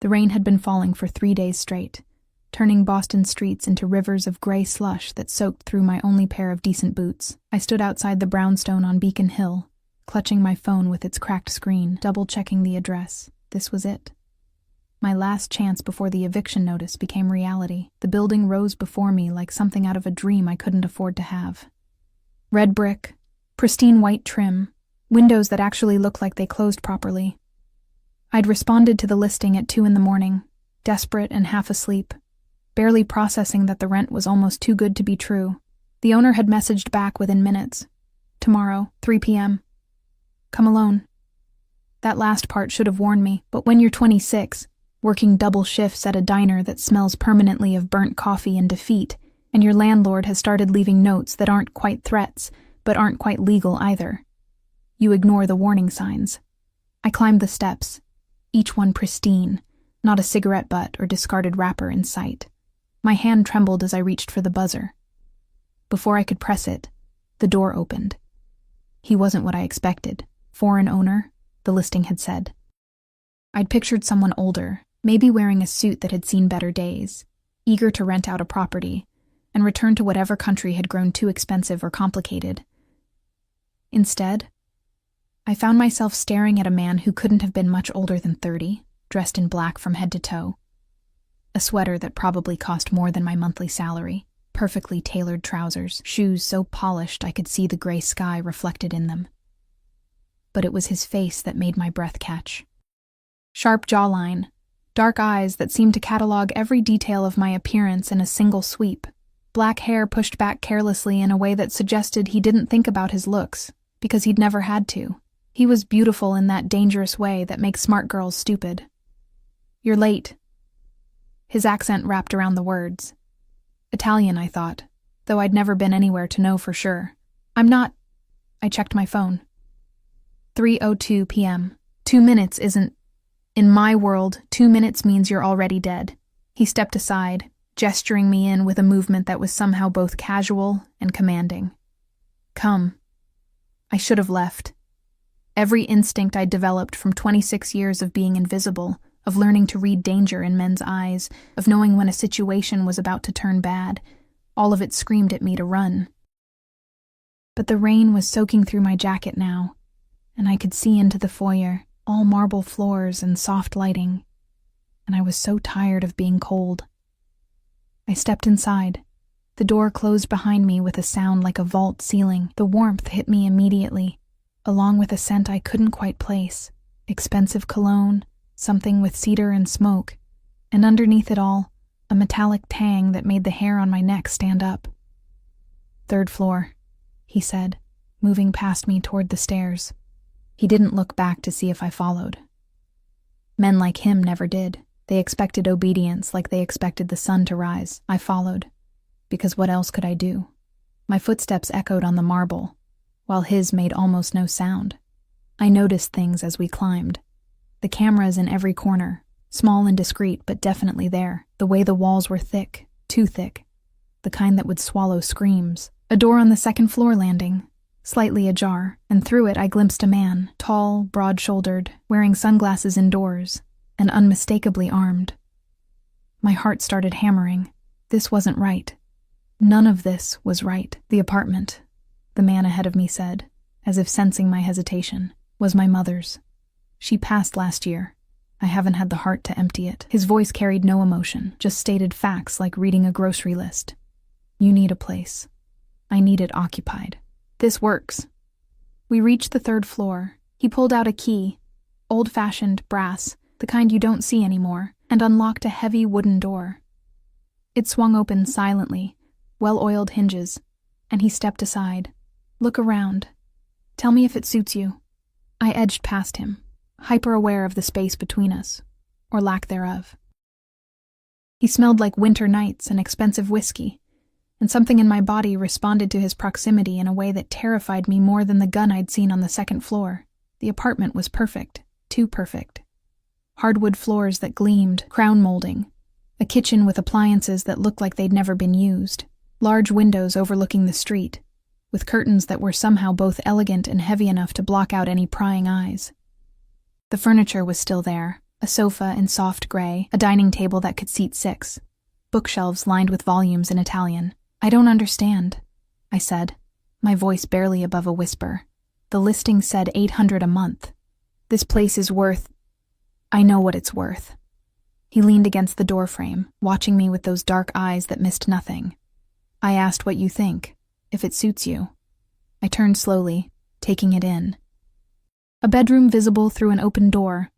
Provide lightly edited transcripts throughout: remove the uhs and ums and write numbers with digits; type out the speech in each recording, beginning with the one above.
The rain had been falling for 3 days straight, turning Boston streets into rivers of gray slush that soaked through my only pair of decent boots. I stood outside the brownstone on Beacon Hill, clutching my phone with its cracked screen, double-checking the address. This was it. My last chance before the eviction notice became reality. The building rose before me like something out of a dream I couldn't afford to have. Red brick, pristine white trim, windows that actually looked like they closed properly. I'd responded to the listing at 2 a.m, desperate and half asleep, barely processing that the rent was almost too good to be true. The owner had messaged back within minutes. Tomorrow, 3 p.m. Come alone. That last part should have warned me, but when you're 26, working double shifts at a diner that smells permanently of burnt coffee and defeat, and your landlord has started leaving notes that aren't quite threats, but aren't quite legal either, you ignore the warning signs. I climbed the steps, each one pristine, not a cigarette butt or discarded wrapper in sight. My hand trembled as I reached for the buzzer. Before I could press it, the door opened. He wasn't what I expected. Foreign owner, the listing had said. I'd pictured someone older, maybe wearing a suit that had seen better days, eager to rent out a property, and return to whatever country had grown too expensive or complicated. Instead, I found myself staring at a man who couldn't have been much older than 30, dressed in black from head to toe. A sweater that probably cost more than my monthly salary, perfectly tailored trousers, shoes so polished I could see the gray sky reflected in them. But it was his face that made my breath catch. Sharp jawline, dark eyes that seemed to catalog every detail of my appearance in a single sweep, black hair pushed back carelessly in a way that suggested he didn't think about his looks, because he'd never had to. He was beautiful in that dangerous way that makes smart girls stupid. You're late. His accent wrapped around the words. Italian, I thought, though I'd never been anywhere to know for sure. I'm not. I checked my phone. 3:02 p.m. 2 minutes isn't. In my world, 2 minutes means you're already dead. He stepped aside, gesturing me in with a movement that was somehow both casual and commanding. Come. I should have left. Every instinct I'd developed from 26 years of being invisible, of learning to read danger in men's eyes, of knowing when a situation was about to turn bad, all of it screamed at me to run. But the rain was soaking through my jacket now, and I could see into the foyer, all marble floors and soft lighting, and I was so tired of being cold. I stepped inside. The door closed behind me with a sound like a vault ceiling. The warmth hit me immediately, along with a scent I couldn't quite place. Expensive cologne, something with cedar and smoke, and underneath it all, a metallic tang that made the hair on my neck stand up. 3rd floor, he said, moving past me toward the stairs. He didn't look back to see if I followed. Men like him never did. They expected obedience like they expected the sun to rise. I followed, because what else could I do? My footsteps echoed on the marble, while his made almost no sound. I noticed things as we climbed. The cameras in every corner, small and discreet but definitely there. The way the walls were thick, too thick, the kind that would swallow screams. A door on the 2nd floor landing, slightly ajar, and through it I glimpsed a man, tall, broad-shouldered, wearing sunglasses indoors, and unmistakably armed. My heart started hammering. This wasn't right. None of this was right. The apartment, the man ahead of me said, as if sensing my hesitation, was my mother's. She passed last year. I haven't had the heart to empty it. His voice carried no emotion, just stated facts like reading a grocery list. You need a place. I need it occupied. This works. We reached the 3rd floor. He pulled out a key, old-fashioned brass, the kind you don't see anymore, and unlocked a heavy wooden door. It swung open silently, well-oiled hinges, and he stepped aside. Look around. Tell me if it suits you. I edged past him, hyper-aware of the space between us, or lack thereof. He smelled like winter nights and expensive whiskey, and something in my body responded to his proximity in a way that terrified me more than the gun I'd seen on the 2nd floor. The apartment was perfect, too perfect. Hardwood floors that gleamed, crown molding, a kitchen with appliances that looked like they'd never been used, large windows overlooking the street, with curtains that were somehow both elegant and heavy enough to block out any prying eyes. The furniture was still there, A sofa in soft gray, a dining table that could seat 6. Bookshelves lined with volumes in Italian. "I don't understand," I said, my voice barely above a whisper. "The listing said $800 a month. This place is worth... I know what it's worth." He leaned against the doorframe, watching me with those dark eyes that missed nothing. "I asked what you think, if it suits you." I turned slowly, taking it in. A bedroom visible through an open door.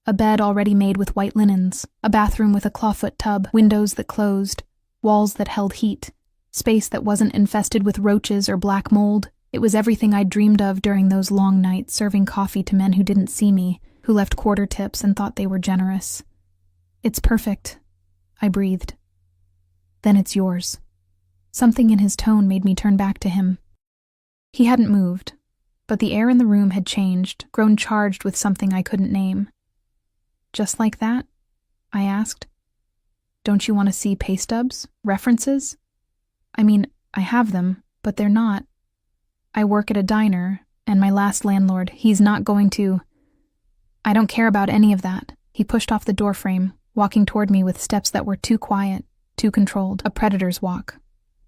A bed already made with white linens. A bathroom with a clawfoot tub. Windows that closed. Walls that held heat. Space that wasn't infested with roaches or black mold. It was everything I'd dreamed of during those long nights serving coffee to men who didn't see me, who left quarter tips and thought they were generous. "It's perfect," I breathed. "Then it's yours." Something in his tone made me turn back to him. He hadn't moved, but the air in the room had changed, grown charged with something I couldn't name. "Just like that?" I asked. "Don't you want to see pay stubs? References? I mean, I have them, but they're not. I work at a diner, and my last landlord, he's not going to... I don't care about any of that." He pushed off the doorframe, walking toward me with steps that were too quiet, too controlled, a predator's walk.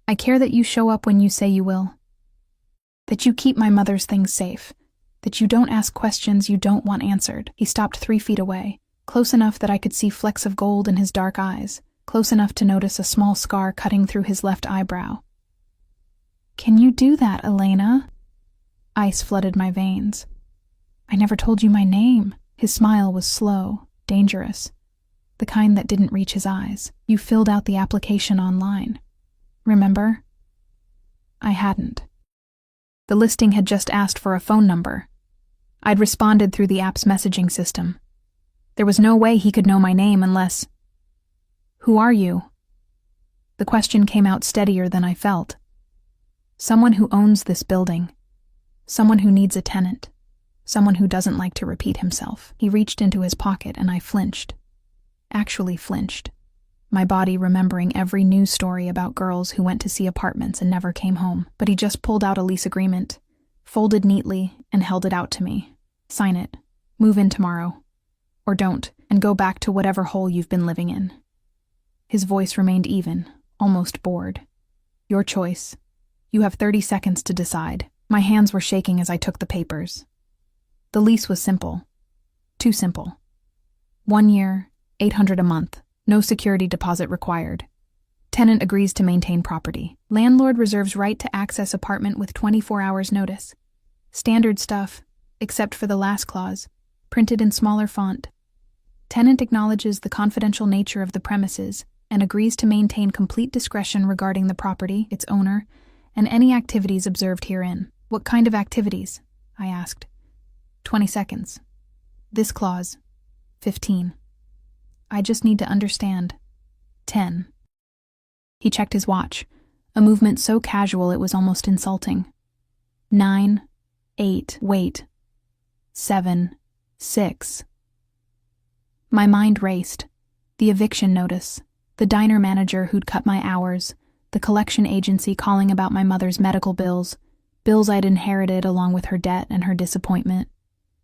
"I care that you show up when you say you will. That you keep my mother's things safe. That you don't ask questions you don't want answered." He stopped 3 feet away, close enough that I could see flecks of gold in his dark eyes, close enough to notice a small scar cutting through his left eyebrow. "Can you do that, Elena?" Ice flooded my veins. "I never told you my name." His smile was slow, dangerous, the kind that didn't reach his eyes. "You filled out the application online. Remember?" I hadn't. The listing had just asked for a phone number. I'd responded through the app's messaging system. There was no way he could know my name unless... "Who are you?" The question came out steadier than I felt. "Someone who owns this building. Someone who needs a tenant. Someone who doesn't like to repeat himself." He reached into his pocket and I flinched. Actually flinched. My body remembering every news story about girls who went to see apartments and never came home. But he just pulled out a lease agreement, folded neatly, and held it out to me. "Sign it. Move in tomorrow. Or don't, and go back to whatever hole you've been living in." His voice remained even, almost bored. "Your choice. You have 30 seconds to decide." My hands were shaking as I took the papers. The lease was simple. Too simple. 1 year, $800 a month. No security deposit required. Tenant agrees to maintain property. Landlord reserves right to access apartment with 24 hours notice. Standard stuff, except for the last clause, printed in smaller font. Tenant acknowledges the confidential nature of the premises and agrees to maintain complete discretion regarding the property, its owner, and any activities observed herein. "What kind of activities?" I asked. 20 seconds. This clause. 15. I just need to understand. 10. He checked his watch, a movement so casual it was almost insulting. 9, 8, wait. 7, 6. My mind raced. The eviction notice, the diner manager who'd cut my hours, the collection agency calling about my mother's medical bills I'd inherited along with her debt and her disappointment.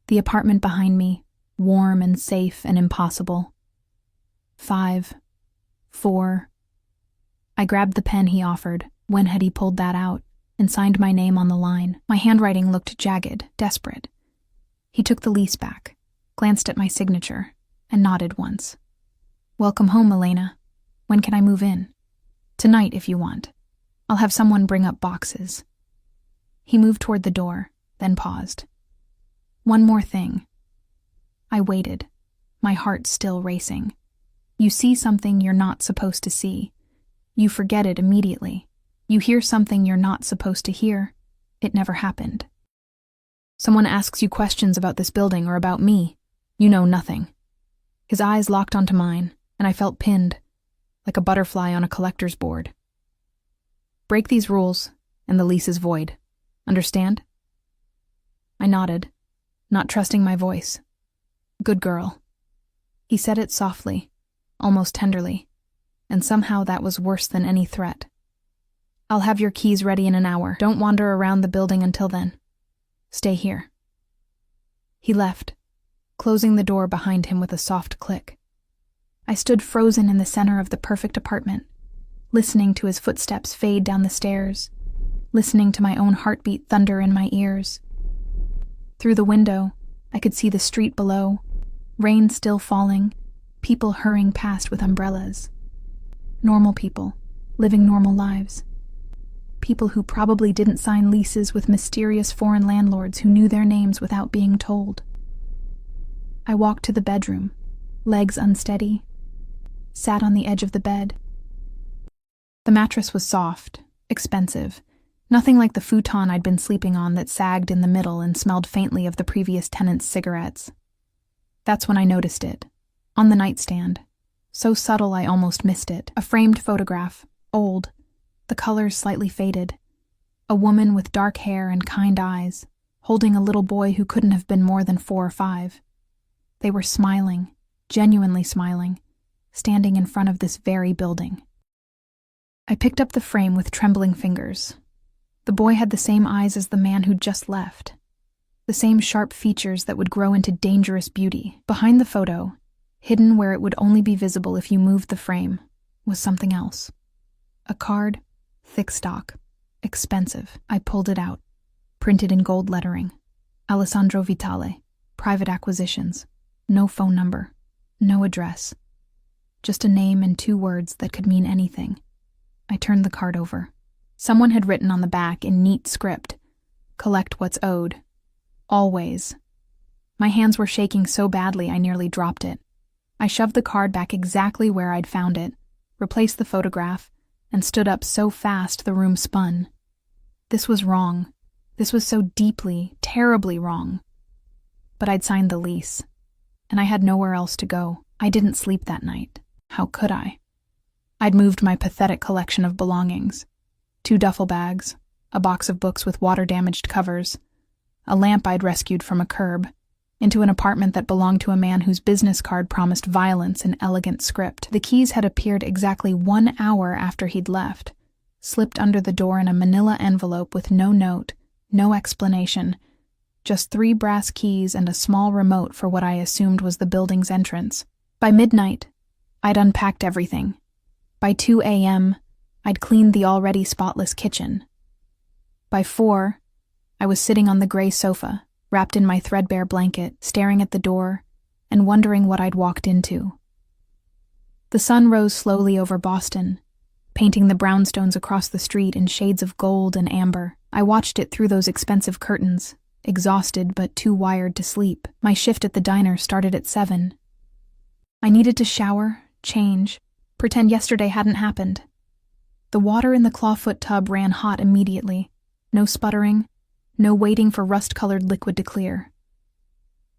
The apartment behind me, warm and safe and impossible. 5, 4. I grabbed the pen he offered. When had he pulled that out? And signed my name on the line. My handwriting looked jagged, desperate. He took the lease back, glanced at my signature, and nodded once. "Welcome home, Elena. When can I move in?" "Tonight, if you want. I'll have someone bring up boxes." He moved toward the door, then paused. "One more thing." I waited, my heart still racing. You see something you're not supposed to see. You forget it immediately. You hear something you're not supposed to hear. It never happened. Someone asks you questions about this building or about me. You know nothing. His eyes locked onto mine, and I felt pinned, like a butterfly on a collector's board. "Break these rules, and the lease is void. Understand?" I nodded, not trusting my voice. "Good girl." He said it softly, almost tenderly, and somehow that was worse than any threat. "I'll have your keys ready in an hour. Don't wander around the building until then. Stay here." He left, closing the door behind him with a soft click. I stood frozen in the center of the perfect apartment, listening to his footsteps fade down the stairs, listening to my own heartbeat thunder in my ears. Through the window, I could see the street below, rain still falling, people hurrying past with umbrellas. Normal people, living normal lives. People who probably didn't sign leases with mysterious foreign landlords who knew their names without being told. I walked to the bedroom, legs unsteady, sat on the edge of the bed. The mattress was soft, expensive, nothing like the futon I'd been sleeping on that sagged in the middle and smelled faintly of the previous tenant's cigarettes. That's when I noticed it, on the nightstand, so subtle I almost missed it. A framed photograph, old, the colors slightly faded. A woman with dark hair and kind eyes, holding a little boy who couldn't have been more than 4 or 5. They were smiling, genuinely smiling, standing in front of this very building. I picked up the frame with trembling fingers. The boy had the same eyes as the man who'd just left, the same sharp features that would grow into dangerous beauty. Behind the photo, hidden where it would only be visible if you moved the frame, was something else. A card, thick stock, expensive. I pulled it out, printed in gold lettering. Alessandro Vitale, private acquisitions. No phone number, no address. Just a name and 2 words that could mean anything. I turned the card over. Someone had written on the back in neat script, "Collect what's owed. Always." My hands were shaking so badly I nearly dropped it. I shoved the card back exactly where I'd found it, replaced the photograph, and stood up so fast the room spun. This was wrong. This was so deeply, terribly wrong. But I'd signed the lease, and I had nowhere else to go. I didn't sleep that night. How could I? I'd moved my pathetic collection of belongings. 2 duffel bags, a box of books with water-damaged covers, a lamp I'd rescued from a curb, into an apartment that belonged to a man whose business card promised violence in elegant script. The keys had appeared exactly 1 hour after he'd left, slipped under the door in a manila envelope with no note, no explanation, just 3 brass keys and a small remote for what I assumed was the building's entrance. By midnight, I'd unpacked everything. By 2 a.m., I'd cleaned the already spotless kitchen. By 4, I was sitting on the gray sofa, wrapped in my threadbare blanket, staring at the door and wondering what I'd walked into. The sun rose slowly over Boston, painting the brownstones across the street in shades of gold and amber. I watched it through those expensive curtains, exhausted but too wired to sleep. My shift at the diner started at 7. I needed to shower, change, pretend yesterday hadn't happened. The water in the clawfoot tub ran hot immediately. No sputtering, no waiting for rust-colored liquid to clear.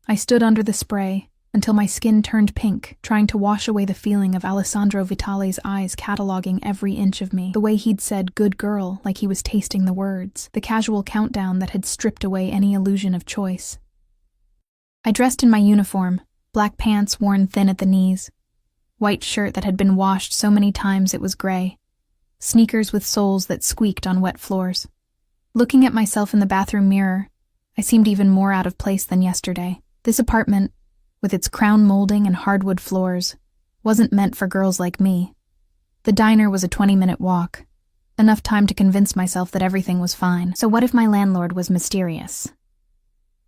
I stood under the spray until my skin turned pink, trying to wash away the feeling of Alessandro Vitale's eyes cataloging every inch of me, the way he'd said "good girl" like he was tasting the words, the casual countdown that had stripped away any illusion of choice. I dressed in my uniform, black pants worn thin at the knees, white shirt that had been washed so many times it was gray, sneakers with soles that squeaked on wet floors. Looking at myself in the bathroom mirror, I seemed even more out of place than yesterday. This apartment, with its crown molding and hardwood floors, wasn't meant for girls like me. The diner was a 20-minute walk, enough time to convince myself that everything was fine. So what if my landlord was mysterious?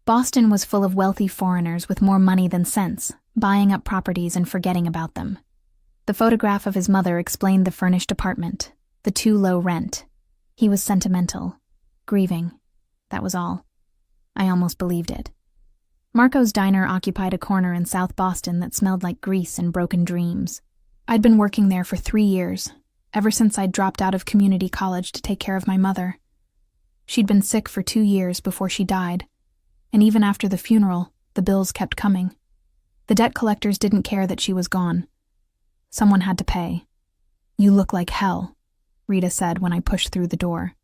Boston was full of wealthy foreigners with more money than sense, buying up properties and forgetting about them. The photograph of his mother explained the furnished apartment, the too low rent. He was sentimental, grieving. That was all. I almost believed it. Marco's diner occupied a corner in South Boston that smelled like grease and broken dreams. I'd been working there for 3 years, ever since I'd dropped out of community college to take care of my mother. She'd been sick for 2 years before she died, and even after the funeral, the bills kept coming. The debt collectors didn't care that she was gone. Someone had to pay. "You look like hell," Rita said when I pushed through the door.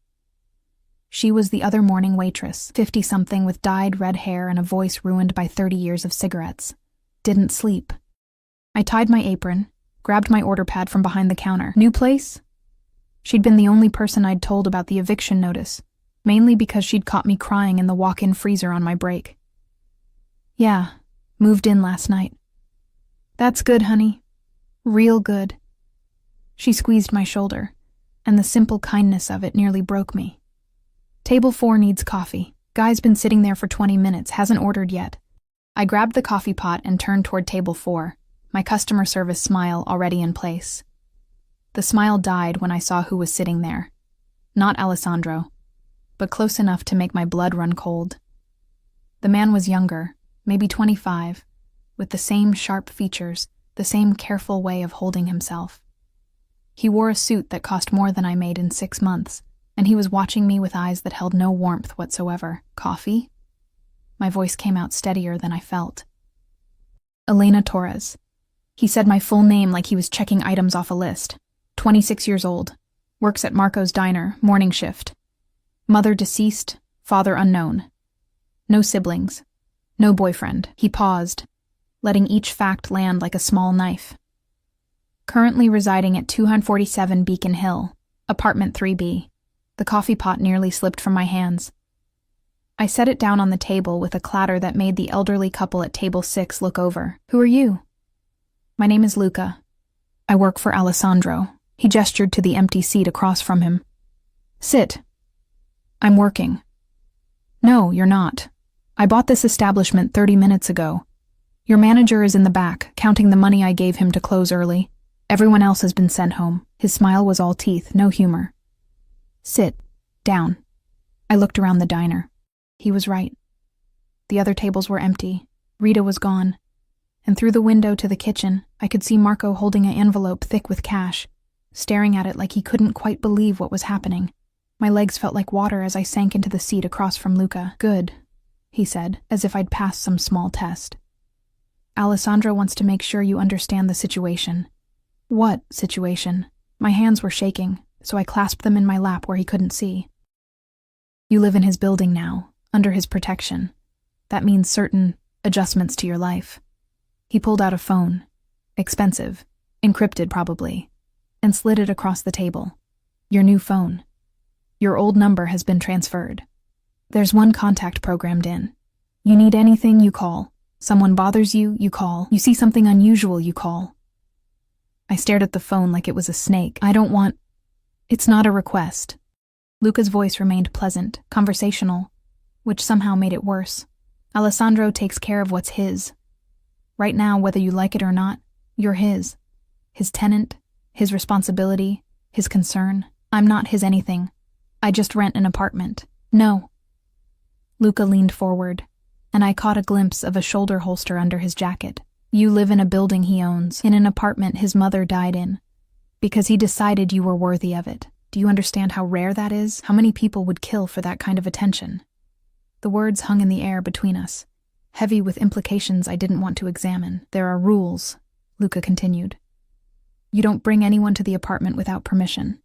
She was the other morning waitress, 50-something with dyed red hair and a voice ruined by 30 years of cigarettes. Didn't sleep. I tied my apron, grabbed my order pad from behind the counter. "New place?" She'd been the only person I'd told about the eviction notice, mainly because she'd caught me crying in the walk-in freezer on my break. "Yeah, Moved in last night. That's good, honey. Real good. She squeezed my shoulder, and the simple kindness of it nearly broke me. Table 4 needs coffee. Guy's been sitting there for 20 minutes, hasn't ordered yet. I grabbed the coffee pot and turned toward table 4, my customer service smile already in place. The smile died when I saw who was sitting there. Not Alessandro, but close enough to make my blood run cold. The man was younger, maybe 25, with the same sharp features, the same careful way of holding himself. He wore a suit that cost more than I made in 6 months, and he was watching me with eyes that held no warmth whatsoever. Coffee? My voice came out steadier than I felt. Elena Torres. He said my full name like he was checking items off a list. 26 years old. Works at Marco's Diner, morning shift. Mother deceased, father unknown. No siblings. No boyfriend. He paused, letting each fact land like a small knife. Currently residing at 247 Beacon Hill, apartment 3B. The coffee pot nearly slipped from my hands. I set it down on the table with a clatter that made the elderly couple at table 6 look over. Who are you? My name is Luca. I work for Alessandro. He gestured to the empty seat across from him. Sit. I'm working. No, you're not. I bought this establishment 30 minutes ago. Your manager is in the back, counting the money I gave him to close early. Everyone else has been sent home. His smile was all teeth, no humor. Sit. Down. I looked around the diner. He was right. The other tables were empty. Rita was gone. And through the window to the kitchen, I could see Marco holding an envelope thick with cash, staring at it like he couldn't quite believe what was happening. My legs felt like water as I sank into the seat across from Luca. Good, he said, as if I'd passed some small test. Alessandro wants to make sure you understand the situation. What situation? My hands were shaking, so I clasped them in my lap where he couldn't see. You live in his building now, under his protection. That means certain adjustments to your life. He pulled out a phone, expensive, encrypted probably, and slid it across the table. Your new phone. Your old number has been transferred. There's one contact programmed in. You need anything, you call. Someone bothers you, you call. You see something unusual, you call. I stared at the phone like it was a snake. I don't want... It's not a request. Luca's voice remained pleasant, conversational, which somehow made it worse. Alessandro takes care of what's his. Right now, whether you like it or not, you're his. His tenant, his responsibility, his concern. I'm not his anything. I just rent an apartment. No. Luca leaned forward, and I caught a glimpse of a shoulder holster under his jacket. You live in a building he owns, in an apartment his mother died in, because he decided you were worthy of it. Do you understand how rare that is? How many people would kill for that kind of attention? The words hung in the air between us, heavy with implications I didn't want to examine. There are rules, Luca continued. You don't bring anyone to the apartment without permission.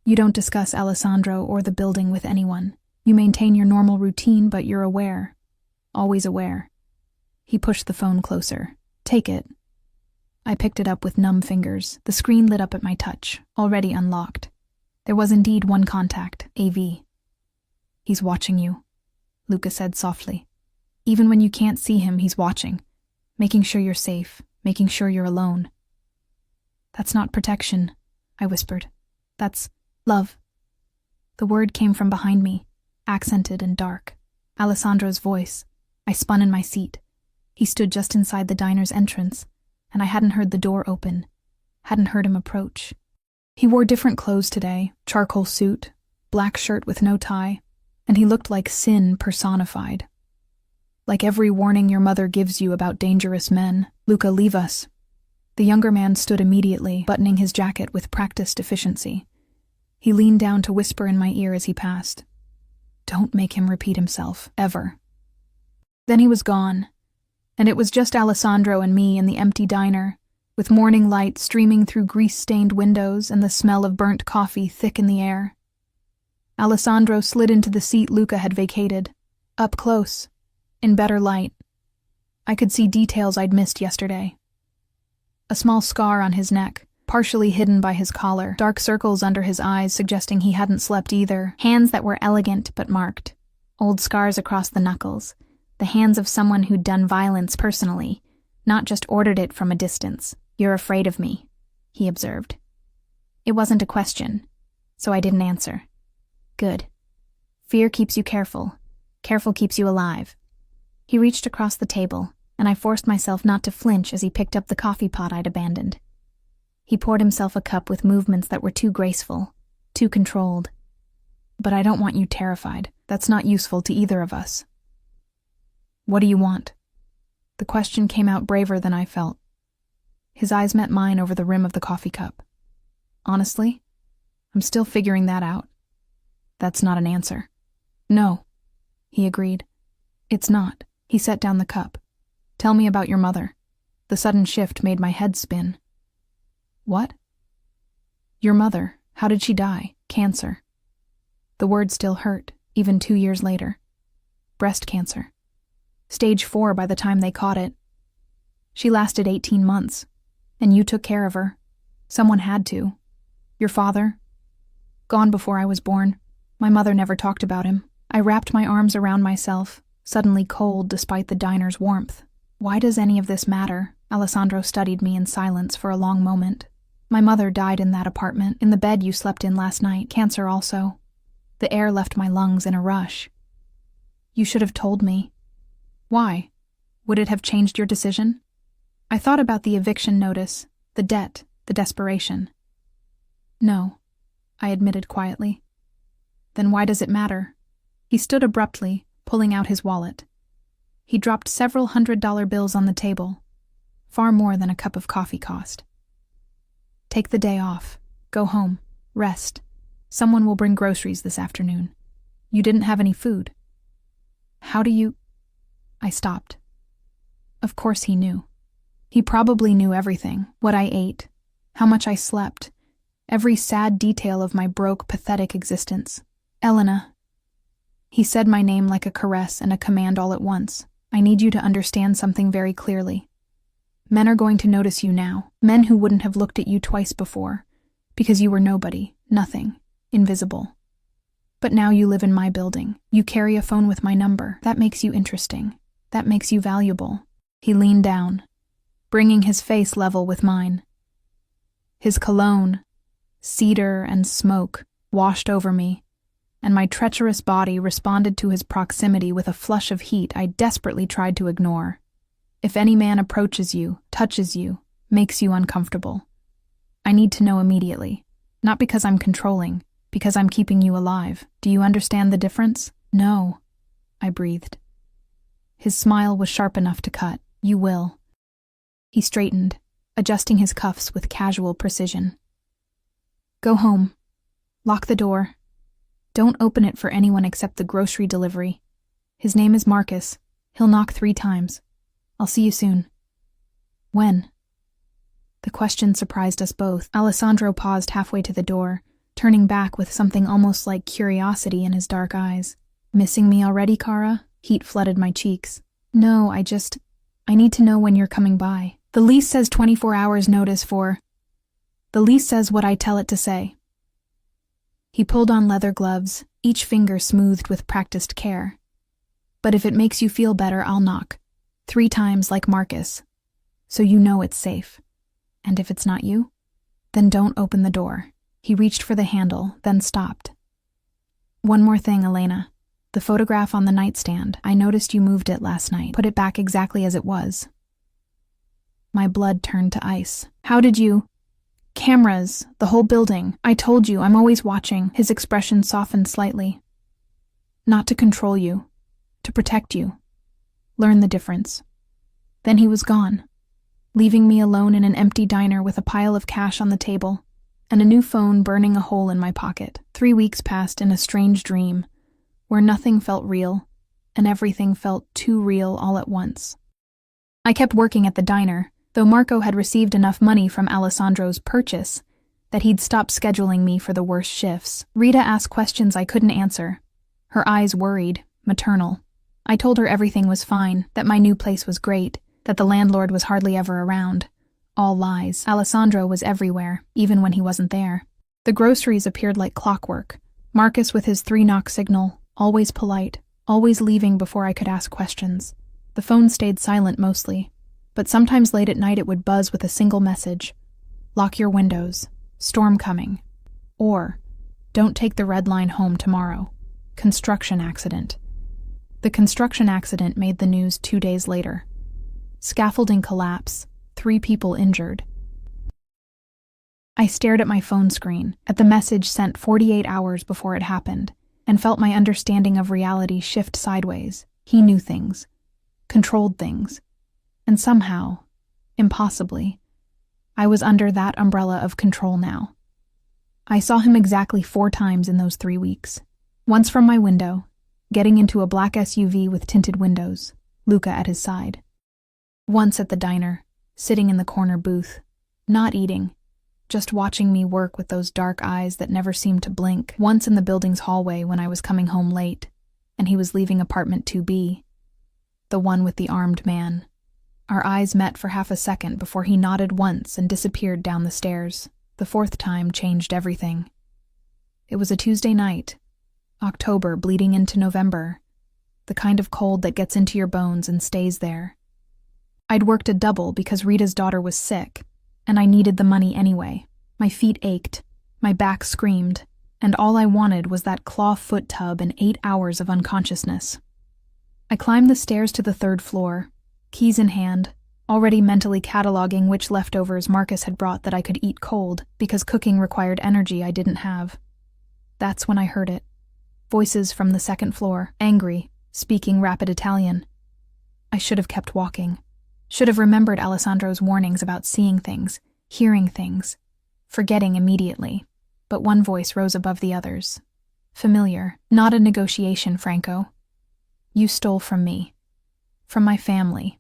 You don't discuss Alessandro or the building with anyone. You maintain your normal routine, but you're aware. Always aware. He pushed the phone closer. Take it. I picked it up with numb fingers. The screen lit up at my touch, already unlocked. There was indeed one contact, AV. He's watching you, Luca said softly. Even when you can't see him, he's watching, making sure you're safe, making sure you're alone. That's not protection, I whispered. That's love. The word came from behind me, accented and dark. Alessandro's voice. I spun in my seat. He stood just inside the diner's entrance, and I hadn't heard the door open, hadn't heard him approach. He wore different clothes today, charcoal suit, black shirt with no tie, and he looked like sin personified. Like every warning your mother gives you about dangerous men. Luca, leave us. The younger man stood immediately, buttoning his jacket with practiced efficiency. He leaned down to whisper in my ear as he passed. Don't make him repeat himself, ever. Then he was gone, and it was just Alessandro and me in the empty diner, with morning light streaming through grease-stained windows and the smell of burnt coffee thick in the air. Alessandro slid into the seat Luca had vacated, up close, in better light. I could see details I'd missed yesterday. A small scar on his neck, partially hidden by his collar, dark circles under his eyes suggesting he hadn't slept either, hands that were elegant but marked, old scars across the knuckles, The hands of someone who'd done violence personally, not just ordered it from a distance. "You're afraid of me," he observed. It wasn't a question, so I didn't answer. "Good. Fear keeps you careful. Careful keeps you alive." He reached across the table, and I forced myself not to flinch as he picked up the coffee pot I'd abandoned. He poured himself a cup with movements that were too graceful, too controlled. "But I don't want you terrified. That's not useful to either of us." "What do you want?" The question came out braver than I felt. His eyes met mine over the rim of the coffee cup. "Honestly, I'm still figuring that out." "That's not an answer." "No," he agreed. "It's not." He set down the cup. "Tell me about your mother." The sudden shift made my head spin. "What?" "Your mother. How did she die? Cancer." The word still hurt, even 2 years later. "Breast cancer. Stage 4 by the time they caught it. She lasted 18 months, and you took care of her. Someone had to. Your father? Gone before I was born. My mother never talked about him." I wrapped my arms around myself, suddenly cold despite the diner's warmth. "Why does any of this matter?" Alessandro studied me in silence for a long moment. "My mother died in that apartment, in the bed you slept in last night. Cancer also. The air left my lungs in a rush." "You should have told me." "Why? Would it have changed your decision?" I thought about the eviction notice, the debt, the desperation. "No," I admitted quietly. "Then why does it matter?" He stood abruptly, pulling out his wallet. He dropped several $100 bills on the table, far more than a cup of coffee cost. "Take the day off. Go home. Rest. Someone will bring groceries this afternoon. You didn't have any food." "How do you—" I stopped. Of course he knew. He probably knew everything, what I ate, how much I slept, every sad detail of my broke, pathetic existence. "Elena." He said my name like a caress and a command all at once. "I need you to understand something very clearly. Men are going to notice you now, men who wouldn't have looked at you twice before, because you were nobody, nothing, invisible. But now you live in my building. You carry a phone with my number. That makes you interesting. That makes you valuable." He leaned down, bringing his face level with mine. His cologne, cedar and smoke, washed over me, and my treacherous body responded to his proximity with a flush of heat I desperately tried to ignore. "If any man approaches you, touches you, makes you uncomfortable, I need to know immediately. Not because I'm controlling, because I'm keeping you alive. Do you understand the difference?" "No," I breathed. His smile was sharp enough to cut. "You will." He straightened, adjusting his cuffs with casual precision. "Go home. Lock the door. Don't open it for anyone except the grocery delivery. His name is Marcus. He'll knock 3 times. I'll see you soon." "When?" The question surprised us both. Alessandro paused halfway to the door, turning back with something almost like curiosity in his dark eyes. "Missing me already, Kara?" Heat flooded my cheeks. "No, I need to know when you're coming by. The lease says 24 hours notice for—" "The lease says what I tell it to say." He pulled on leather gloves, each finger smoothed with practiced care. "But if it makes you feel better, I'll knock. 3 times like Marcus. So you know it's safe. And if it's not you, then don't open the door." He reached for the handle, then stopped. "One more thing, Elena. The photograph on the nightstand, I noticed you moved it last night. Put it back exactly as it was." My blood turned to ice. "How did you—" "Cameras, the whole building. I told you, I'm always watching." His expression softened slightly. "Not to control you, to protect you. Learn the difference." Then he was gone, leaving me alone in an empty diner with a pile of cash on the table and a new phone burning a hole in my pocket. 3 weeks passed in a strange dream, where nothing felt real, and everything felt too real all at once. I kept working at the diner, though Marco had received enough money from Alessandro's purchase that he'd stopped scheduling me for the worst shifts. Rita asked questions I couldn't answer, her eyes worried, maternal. I told her everything was fine, that my new place was great, that the landlord was hardly ever around. All lies. Alessandro was everywhere, even when he wasn't there. The groceries appeared like clockwork. Marcus with his 3-knock signal, always polite, always leaving before I could ask questions. The phone stayed silent mostly, but sometimes late at night it would buzz with a single message. Lock your windows. Storm coming. Or, don't take the red line home tomorrow. Construction accident. The construction accident made the news 2 days later. Scaffolding collapse. 3 people injured. I stared at my phone screen, at the message sent 48 hours before it happened, and felt my understanding of reality shift sideways. He knew things. Controlled things. And somehow, impossibly, I was under that umbrella of control now. I saw him exactly 4 times in those 3 weeks. Once from my window, getting into a black SUV with tinted windows, Luca at his side. Once at the diner, sitting in the corner booth, not eating, just watching me work with those dark eyes that never seemed to blink. Once in the building's hallway when I was coming home late, and he was leaving apartment 2B, the one with the armed man. Our eyes met for half a second before he nodded once and disappeared down the stairs. The 4th time changed everything. It was a Tuesday night, October bleeding into November, the kind of cold that gets into your bones and stays there. I'd worked a double because Rita's daughter was sick, and I needed the money anyway. My feet ached, my back screamed, and all I wanted was that claw foot tub and 8 hours of unconsciousness. I climbed the stairs to the 3rd floor, keys in hand, already mentally cataloging which leftovers Marcus had brought that I could eat cold because cooking required energy I didn't have. That's when I heard it. Voices from the 2nd floor, angry, speaking rapid Italian. I should have kept walking. Should have remembered Alessandro's warnings about seeing things, hearing things, forgetting immediately. But one voice rose above the others. Familiar, not a negotiation, Franco. You stole from me. From my family.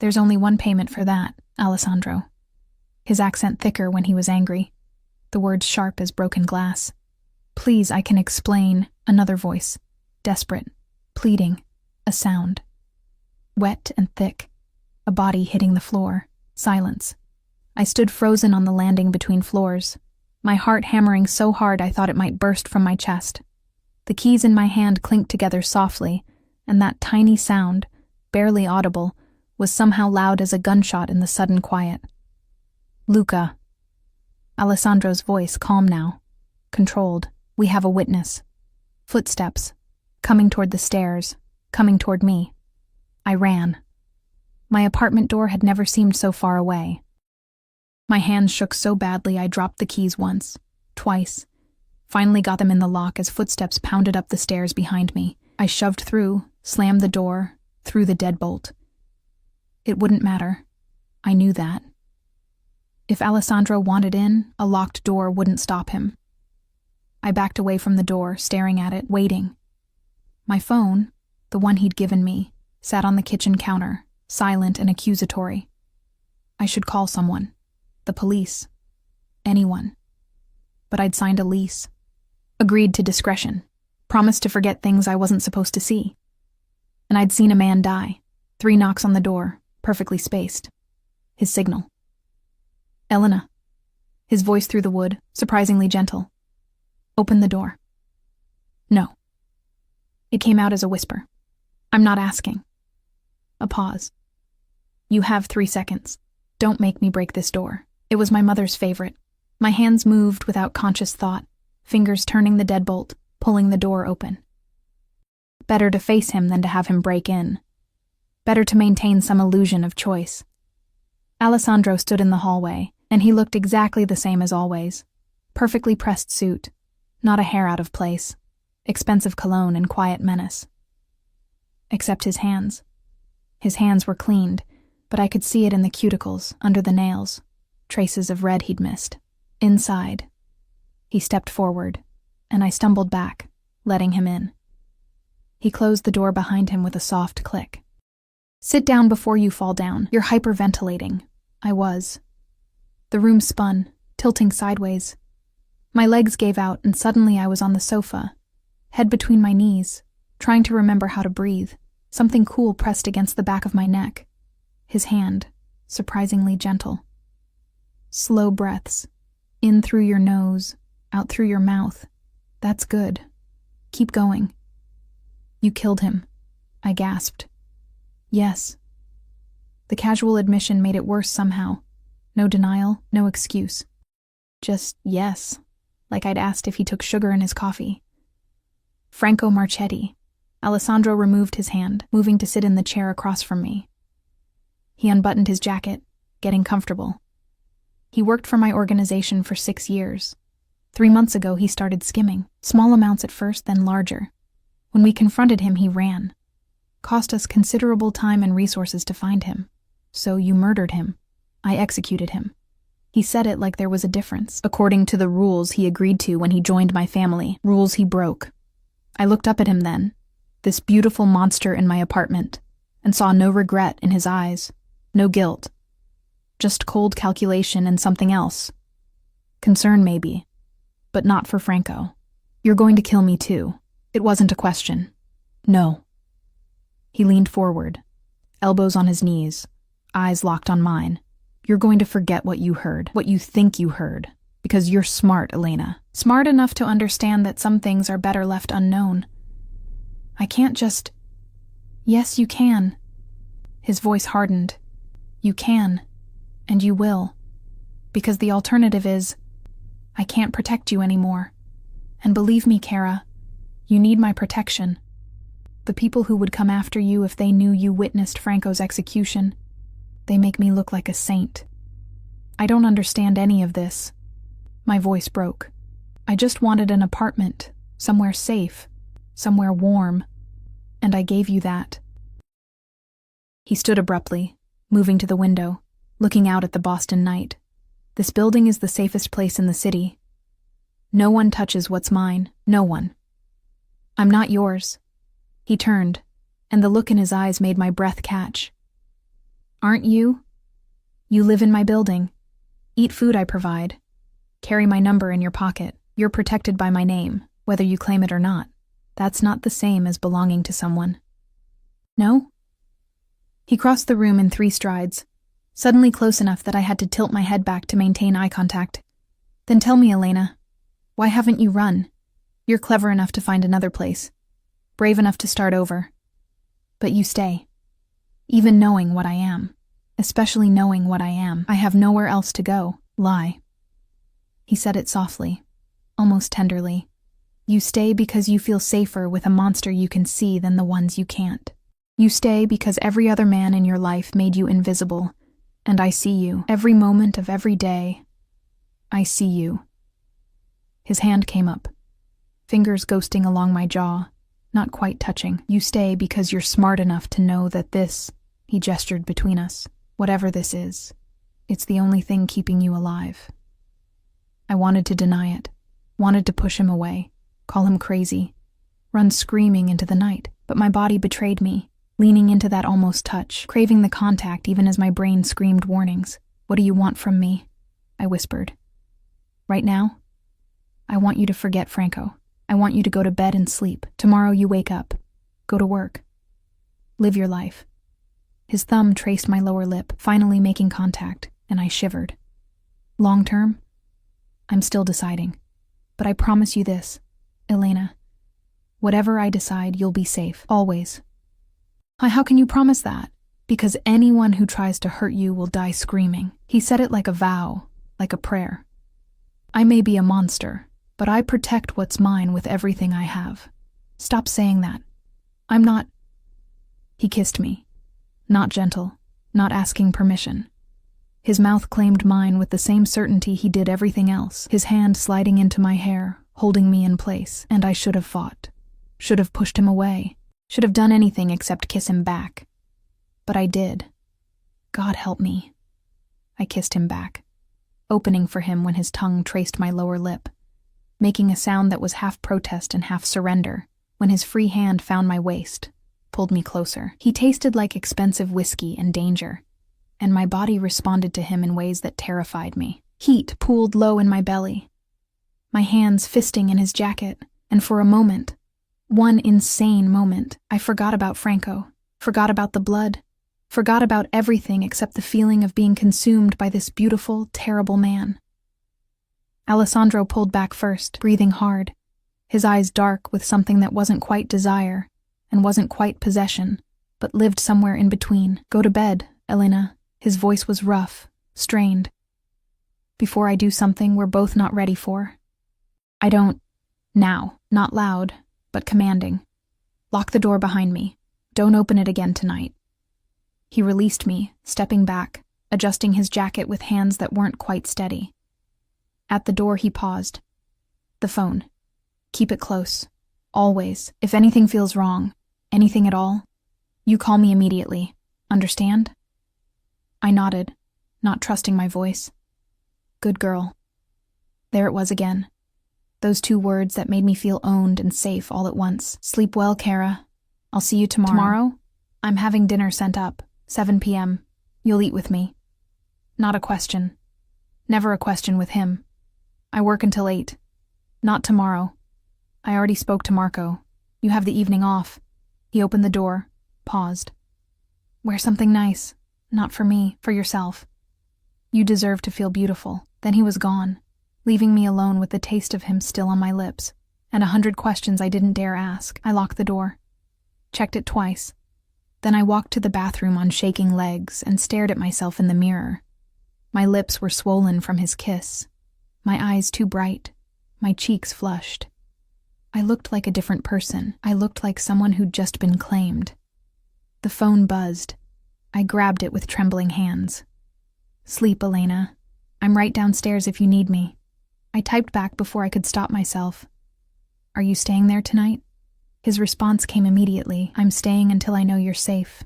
There's only one payment for that, Alessandro. His accent thicker when he was angry, the words sharp as broken glass. Please, I can explain. Another voice. Desperate. Pleading. A sound. Wet and thick. A body hitting the floor. Silence. I stood frozen on the landing between floors, my heart hammering so hard I thought it might burst from my chest. The keys in my hand clinked together softly, and that tiny sound, barely audible, was somehow loud as a gunshot in the sudden quiet. Luca. Alessandro's voice, calm now. Controlled. We have a witness. Footsteps. Coming toward the stairs. Coming toward me. I ran. My apartment door had never seemed so far away. My hands shook so badly I dropped the keys once, twice. Finally got them in the lock as footsteps pounded up the stairs behind me. I shoved through, slammed the door, threw the deadbolt. It wouldn't matter. I knew that. If Alessandro wanted in, a locked door wouldn't stop him. I backed away from the door, staring at it, waiting. My phone, the one he'd given me, sat on the kitchen counter, silent and accusatory. I should call someone. The police. Anyone. But I'd signed a lease. Agreed to discretion. Promised to forget things I wasn't supposed to see. And I'd seen a man die. 3 knocks on the door, perfectly spaced. His signal. Elena. His voice through the wood, surprisingly gentle. Open the door. No. It came out as a whisper. I'm not asking. A pause. You have 3 seconds. Don't make me break this door. It was my mother's favorite. My hands moved without conscious thought, fingers turning the deadbolt, pulling the door open. Better to face him than to have him break in. Better to maintain some illusion of choice. Alessandro stood in the hallway, and he looked exactly the same as always. Perfectly pressed suit, not a hair out of place, expensive cologne and quiet menace. Except his hands. His hands were cleaned, but I could see it in the cuticles, under the nails, traces of red he'd missed. Inside. He stepped forward, and I stumbled back, letting him in. He closed the door behind him with a soft click. Sit down before you fall down. You're hyperventilating. I was. The room spun, tilting sideways. My legs gave out, and suddenly I was on the sofa, head between my knees, trying to remember how to breathe. Something cool pressed against the back of my neck. His hand, surprisingly gentle. Slow breaths. In through your nose, out through your mouth. That's good. Keep going. You killed him, I gasped. Yes. The casual admission made it worse somehow. No denial, no excuse. Just yes, like I'd asked if he took sugar in his coffee. Franco Marchetti. Alessandro removed his hand, moving to sit in the chair across from me. He unbuttoned his jacket, getting comfortable. He worked for my organization for 6 years. 3 months ago, he started skimming, small amounts at first, then larger. When we confronted him, he ran. Cost us considerable time and resources to find him. So you murdered him. I executed him. He said it like there was a difference, according to the rules he agreed to when he joined my family, rules he broke. I looked up at him then, this beautiful monster in my apartment, and saw no regret in his eyes, no guilt. Just cold calculation and something else. Concern maybe, but not for Franco. You're going to kill me too. It wasn't a question. No. He leaned forward, elbows on his knees, eyes locked on mine. You're going to forget what you heard, what you think you heard, because you're smart, Elena. Smart enough to understand that some things are better left unknown. I can't just... Yes, you can. His voice hardened. You can, and you will. Because the alternative is, I can't protect you anymore. And believe me, Kara, you need my protection. The people who would come after you if they knew you witnessed Franco's execution, they make me look like a saint. I don't understand any of this. My voice broke. I just wanted an apartment, somewhere safe, somewhere warm, and I gave you that. He stood abruptly, moving to the window, looking out at the Boston night. This building is the safest place in the city. No one touches what's mine, no one. I'm not yours. He turned, and the look in his eyes made my breath catch. Aren't you? You live in my building. Eat food I provide. Carry my number in your pocket. You're protected by my name, whether you claim it or not. That's not the same as belonging to someone. No? He crossed the room in 3 strides, suddenly close enough that I had to tilt my head back to maintain eye contact. Then tell me, Elena, why haven't you run? You're clever enough to find another place, brave enough to start over. But you stay. Even knowing what I am, especially knowing what I am, I have nowhere else to go. Lie. He said it softly, almost tenderly. You stay because you feel safer with a monster you can see than the ones you can't. You stay because every other man in your life made you invisible, and I see you. Every moment of every day, I see you. His hand came up, fingers ghosting along my jaw, not quite touching. You stay because you're smart enough to know that this, he gestured between us, whatever this is, it's the only thing keeping you alive. I wanted to deny it, wanted to push him away, call him crazy, run screaming into the night, but my body betrayed me, leaning into that almost touch, craving the contact even as my brain screamed warnings. What do you want from me? I whispered. Right now? I want you to forget Franco. I want you to go to bed and sleep. Tomorrow you wake up. Go to work. Live your life. His thumb traced my lower lip, finally making contact, and I shivered. Long term? I'm still deciding. But I promise you this, Elena. Whatever I decide, you'll be safe, always. How can you promise that? Because anyone who tries to hurt you will die screaming. He said it like a vow, like a prayer. I may be a monster, but I protect what's mine with everything I have. Stop saying that. I'm not... He kissed me. Not gentle, not asking permission. His mouth claimed mine with the same certainty he did everything else, his hand sliding into my hair, holding me in place, and I should have fought. Should have pushed him away. Should have done anything except kiss him back. But I did. God help me. I kissed him back, opening for him when his tongue traced my lower lip, making a sound that was half protest and half surrender, when his free hand found my waist, pulled me closer. He tasted like expensive whiskey and danger, and my body responded to him in ways that terrified me. Heat pooled low in my belly, my hands fisting in his jacket, and for a moment, one insane moment, I forgot about Franco, forgot about the blood, forgot about everything except the feeling of being consumed by this beautiful, terrible man. Alessandro pulled back first, breathing hard, his eyes dark with something that wasn't quite desire, and wasn't quite possession, but lived somewhere in between. Go to bed, Elena. His voice was rough, strained. Before I do something we're both not ready for. I don't. Now. Not loud, but commanding. Lock the door behind me. Don't open it again tonight. He released me, stepping back, adjusting his jacket with hands that weren't quite steady. At the door he paused. The phone. Keep it close. Always. If anything feels wrong, anything at all, you call me immediately. Understand? I nodded, not trusting my voice. Good girl. There it was again. Those two words that made me feel owned and safe all at once. Sleep well, Kara. I'll see you tomorrow. Tomorrow? I'm having dinner sent up, 7 p.m. You'll eat with me. Not a question. Never a question with him. I work until 8. Not tomorrow. I already spoke to Marco. You have the evening off. He opened the door, paused. Wear something nice. Not for me, for yourself. You deserve to feel beautiful. Then he was gone, leaving me alone with the taste of him still on my lips, and 100 questions I didn't dare ask. I locked the door. Checked it twice. Then I walked to the bathroom on shaking legs and stared at myself in the mirror. My lips were swollen from his kiss, my eyes too bright, my cheeks flushed. I looked like a different person. I looked like someone who'd just been claimed. The phone buzzed. I grabbed it with trembling hands. Sleep, Elena. I'm right downstairs if you need me. I typed back before I could stop myself. Are you staying there tonight? His response came immediately. I'm staying until I know you're safe.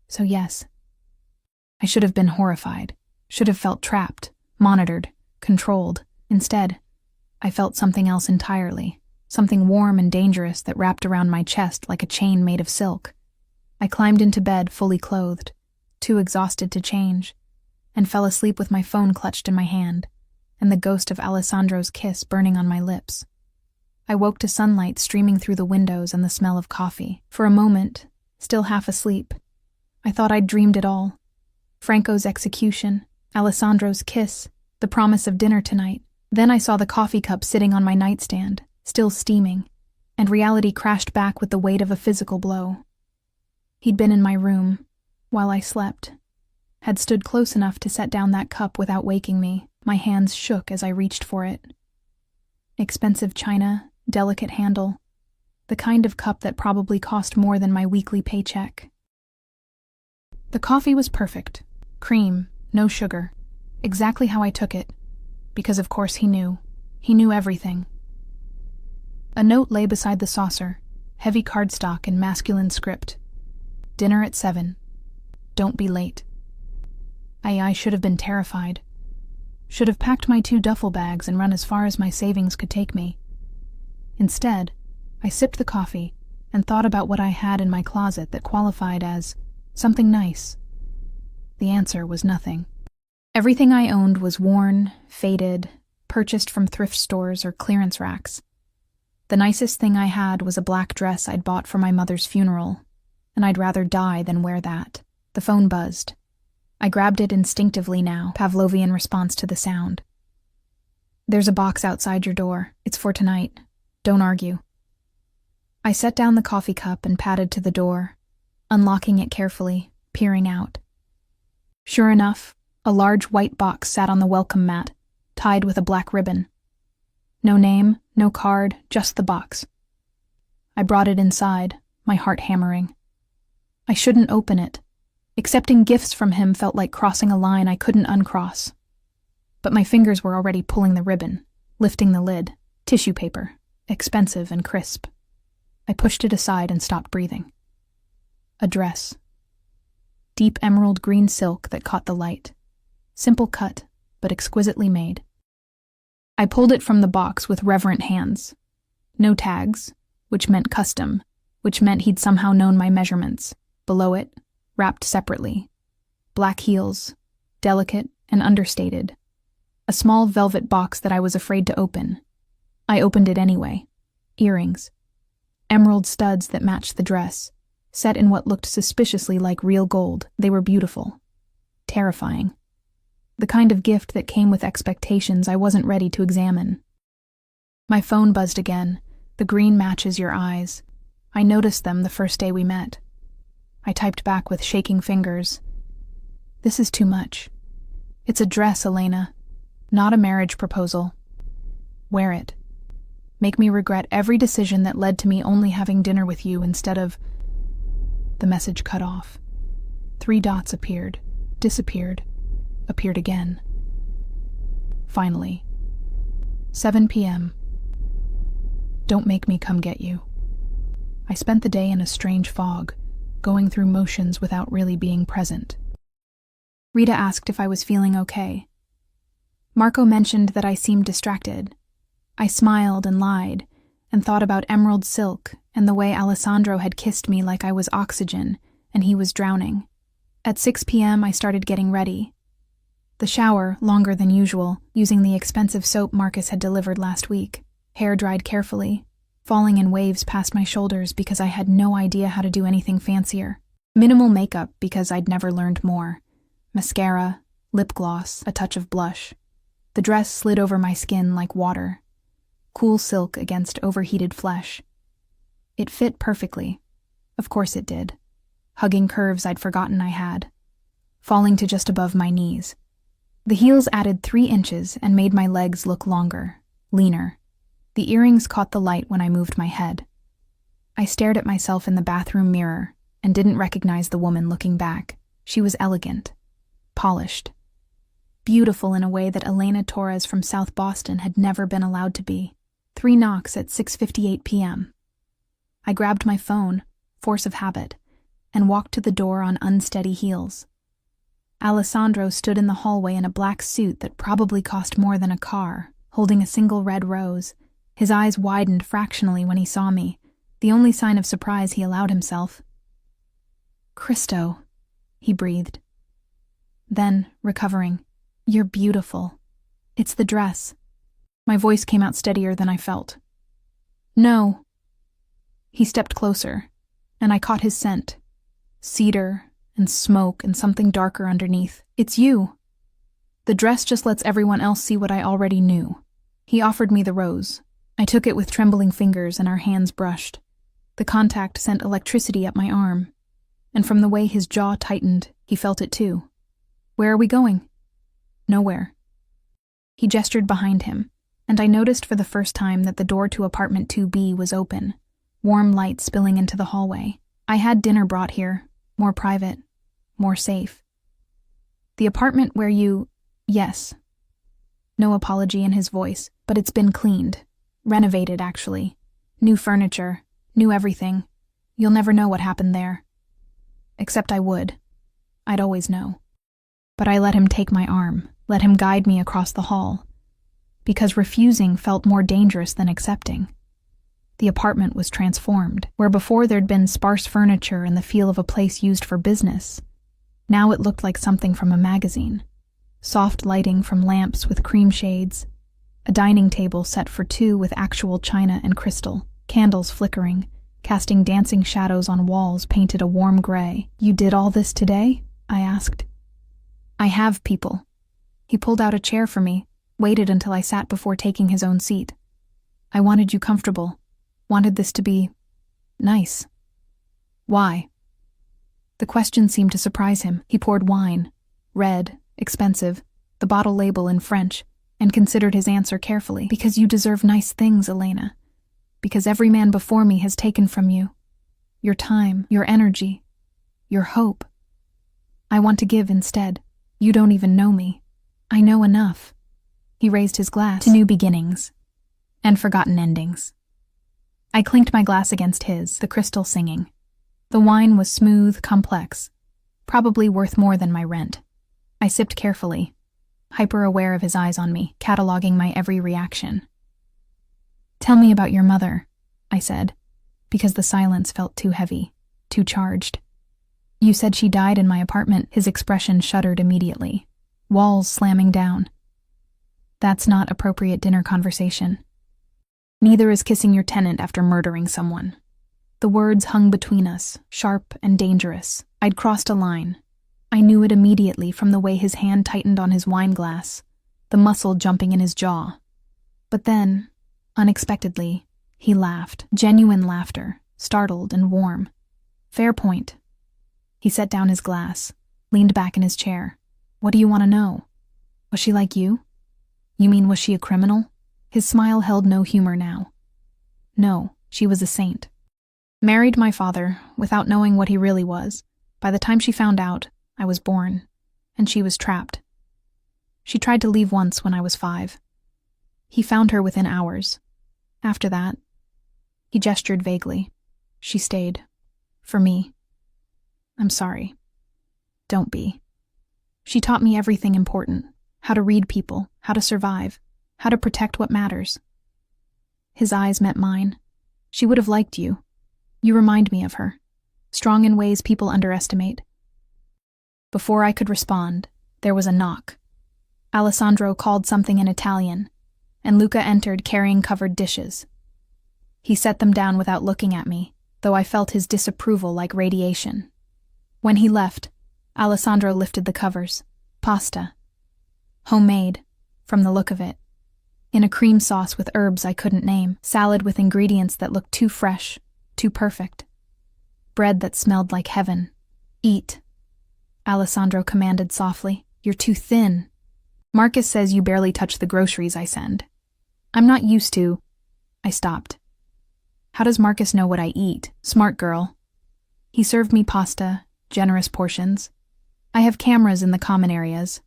So yes. I should have been horrified. Should have felt trapped, monitored, controlled. Instead, I felt something else entirely. Something warm and dangerous that wrapped around my chest like a chain made of silk. I climbed into bed fully clothed, too exhausted to change, and fell asleep with my phone clutched in my hand, and the ghost of Alessandro's kiss burning on my lips. I woke to sunlight streaming through the windows and the smell of coffee. For a moment, still half asleep, I thought I'd dreamed it all. Franco's execution, Alessandro's kiss, the promise of dinner tonight. Then I saw the coffee cup sitting on my nightstand, still steaming, and reality crashed back with the weight of a physical blow. He'd been in my room, while I slept, had stood close enough to set down that cup without waking me. My hands shook as I reached for it. Expensive china, delicate handle, the kind of cup that probably cost more than my weekly paycheck. The coffee was perfect. Cream, no sugar. Exactly how I took it, because of course he knew. He knew everything. A note lay beside the saucer, heavy cardstock in masculine script. Dinner at 7. Don't be late. I should have been terrified. Should have packed my 2 duffel bags and run as far as my savings could take me. Instead, I sipped the coffee and thought about what I had in my closet that qualified as something nice. The answer was nothing. Everything I owned was worn, faded, purchased from thrift stores or clearance racks. The nicest thing I had was a black dress I'd bought for my mother's funeral, and I'd rather die than wear that. The phone buzzed. I grabbed it instinctively now, Pavlovian response to the sound. There's a box outside your door. It's for tonight. Don't argue. I set down the coffee cup and padded to the door, unlocking it carefully, peering out. Sure enough, a large white box sat on the welcome mat, tied with a black ribbon. No name, no card, just the box. I brought it inside, my heart hammering. I shouldn't open it. Accepting gifts from him felt like crossing a line I couldn't uncross. But my fingers were already pulling the ribbon, lifting the lid, tissue paper, expensive and crisp. I pushed it aside and stopped breathing. A dress. Deep emerald green silk that caught the light. Simple cut, but exquisitely made. I pulled it from the box with reverent hands. No tags, which meant custom, which meant he'd somehow known my measurements. Below it, wrapped separately. Black heels, delicate and understated. A small velvet box that I was afraid to open. I opened it anyway. Earrings. Emerald studs that matched the dress, set in what looked suspiciously like real gold. They were beautiful. Terrifying. The kind of gift that came with expectations I wasn't ready to examine. My phone buzzed again. The green matches your eyes. I noticed them the first day we met. I typed back with shaking fingers. This is too much. It's a dress, Elena, not a marriage proposal. Wear it. Make me regret every decision that led to me only having dinner with you instead of... The message cut off. 3 dots appeared, disappeared, appeared again. Finally. 7 p.m. Don't make me come get you. I spent the day in a strange fog, going through motions without really being present. Rita asked if I was feeling okay. Marco mentioned that I seemed distracted. I smiled and lied, and thought about emerald silk and the way Alessandro had kissed me like I was oxygen and he was drowning. At 6 p.m. I started getting ready. The shower, longer than usual, using the expensive soap Marcus had delivered last week. Hair dried carefully, falling in waves past my shoulders because I had no idea how to do anything fancier. Minimal makeup because I'd never learned more. Mascara, lip gloss, a touch of blush. The dress slid over my skin like water. Cool silk against overheated flesh. It fit perfectly. Of course it did. Hugging curves I'd forgotten I had. Falling to just above my knees. The heels added 3 inches and made my legs look longer, leaner. The earrings caught the light when I moved my head. I stared at myself in the bathroom mirror and didn't recognize the woman looking back. She was elegant, polished, beautiful in a way that Elena Torres from South Boston had never been allowed to be. 3 knocks at 6:58 p.m. I grabbed my phone, force of habit, and walked to the door on unsteady heels. Alessandro stood in the hallway in a black suit that probably cost more than a car, holding a single red rose. His eyes widened fractionally when he saw me, the only sign of surprise he allowed himself. "Cristo," he breathed. Then, recovering, "You're beautiful. It's the dress." My voice came out steadier than I felt. "No." He stepped closer, and I caught his scent. Cedar and smoke and something darker underneath. "It's you." The dress just lets everyone else see what I already knew. He offered me the rose. I took it with trembling fingers and our hands brushed. The contact sent electricity up my arm, and from the way his jaw tightened, he felt it too. "Where are we going?" "Nowhere." He gestured behind him, and I noticed for the first time that the door to apartment 2B was open, warm light spilling into the hallway. I had dinner brought here, more private, more safe. "The apartment where you..." "Yes." No apology in his voice, but it's been cleaned. Renovated, actually. New furniture, new everything. You'll never know what happened there. Except I would. I'd always know. But I let him take my arm, let him guide me across the hall. Because refusing felt more dangerous than accepting. The apartment was transformed, where before there'd been sparse furniture and the feel of a place used for business. Now it looked like something from a magazine. Soft lighting from lamps with cream shades. A dining table set for 2 with actual china and crystal. Candles flickering, casting dancing shadows on walls painted a warm gray. "You did all this today?" I asked. "I have people." He pulled out a chair for me, waited until I sat before taking his own seat. "I wanted you comfortable. Wanted this to be... nice." "Why?" The question seemed to surprise him. He poured wine. Red, expensive, the bottle label in French, and considered his answer carefully. "Because you deserve nice things, Elena. Because every man before me has taken from you. Your time, your energy, your hope. I want to give instead. You don't even know me. I know enough." He raised his glass to new beginnings and forgotten endings. I clinked my glass against his, the crystal singing. The wine was smooth, complex, probably worth more than my rent. I sipped carefully, hyper-aware of his eyes on me, cataloging my every reaction. "Tell me about your mother," I said, because the silence felt too heavy, too charged. "You said she died in my apartment." His expression shuddered immediately, walls slamming down. "That's not appropriate dinner conversation. Neither is kissing your tenant after murdering someone." The words hung between us, sharp and dangerous. I'd crossed a line. I knew it immediately from the way his hand tightened on his wine glass, the muscle jumping in his jaw. But then, unexpectedly, he laughed. Genuine laughter, startled and warm. Fair point. He set down his glass, leaned back in his chair. What do you want to know? Was she like you? You mean, was she a criminal? His smile held no humor now. No, she was a saint. Married my father, without knowing what he really was. By the time she found out, I was born, and she was trapped. She tried to leave once when I was 5. He found her within hours. After that, he gestured vaguely. She stayed. For me. I'm sorry. Don't be. She taught me everything important. How to read people, how to survive, how to protect what matters. His eyes met mine. She would have liked you. You remind me of her. Strong in ways people underestimate. Before I could respond, there was a knock. Alessandro called something in Italian, and Luca entered carrying covered dishes. He set them down without looking at me, though I felt his disapproval like radiation. When he left, Alessandro lifted the covers. Pasta. Homemade, from the look of it. In a cream sauce with herbs I couldn't name, salad with ingredients that looked too fresh, too perfect. Bread that smelled like heaven. Eat. Alessandro commanded softly. You're too thin. Marcus says you barely touch the groceries I send. I'm not used to. I stopped. How does Marcus know what I eat? Smart girl. He served me pasta, generous portions. I have cameras in the common areas.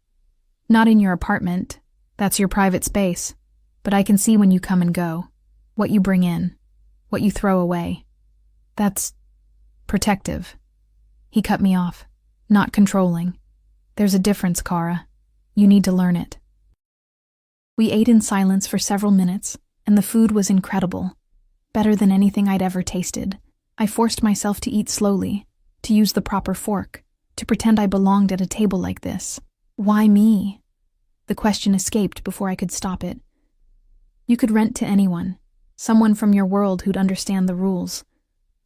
Not in your apartment. That's your private space. But I can see when you come and go. What you bring in. What you throw away. That's protective. He cut me off. Not controlling. There's a difference, Cara. You need to learn it. We ate in silence for several minutes, and the food was incredible. Better than anything I'd ever tasted. I forced myself to eat slowly, to use the proper fork, to pretend I belonged at a table like this. Why me? The question escaped before I could stop it. You could rent to anyone, someone from your world who'd understand the rules.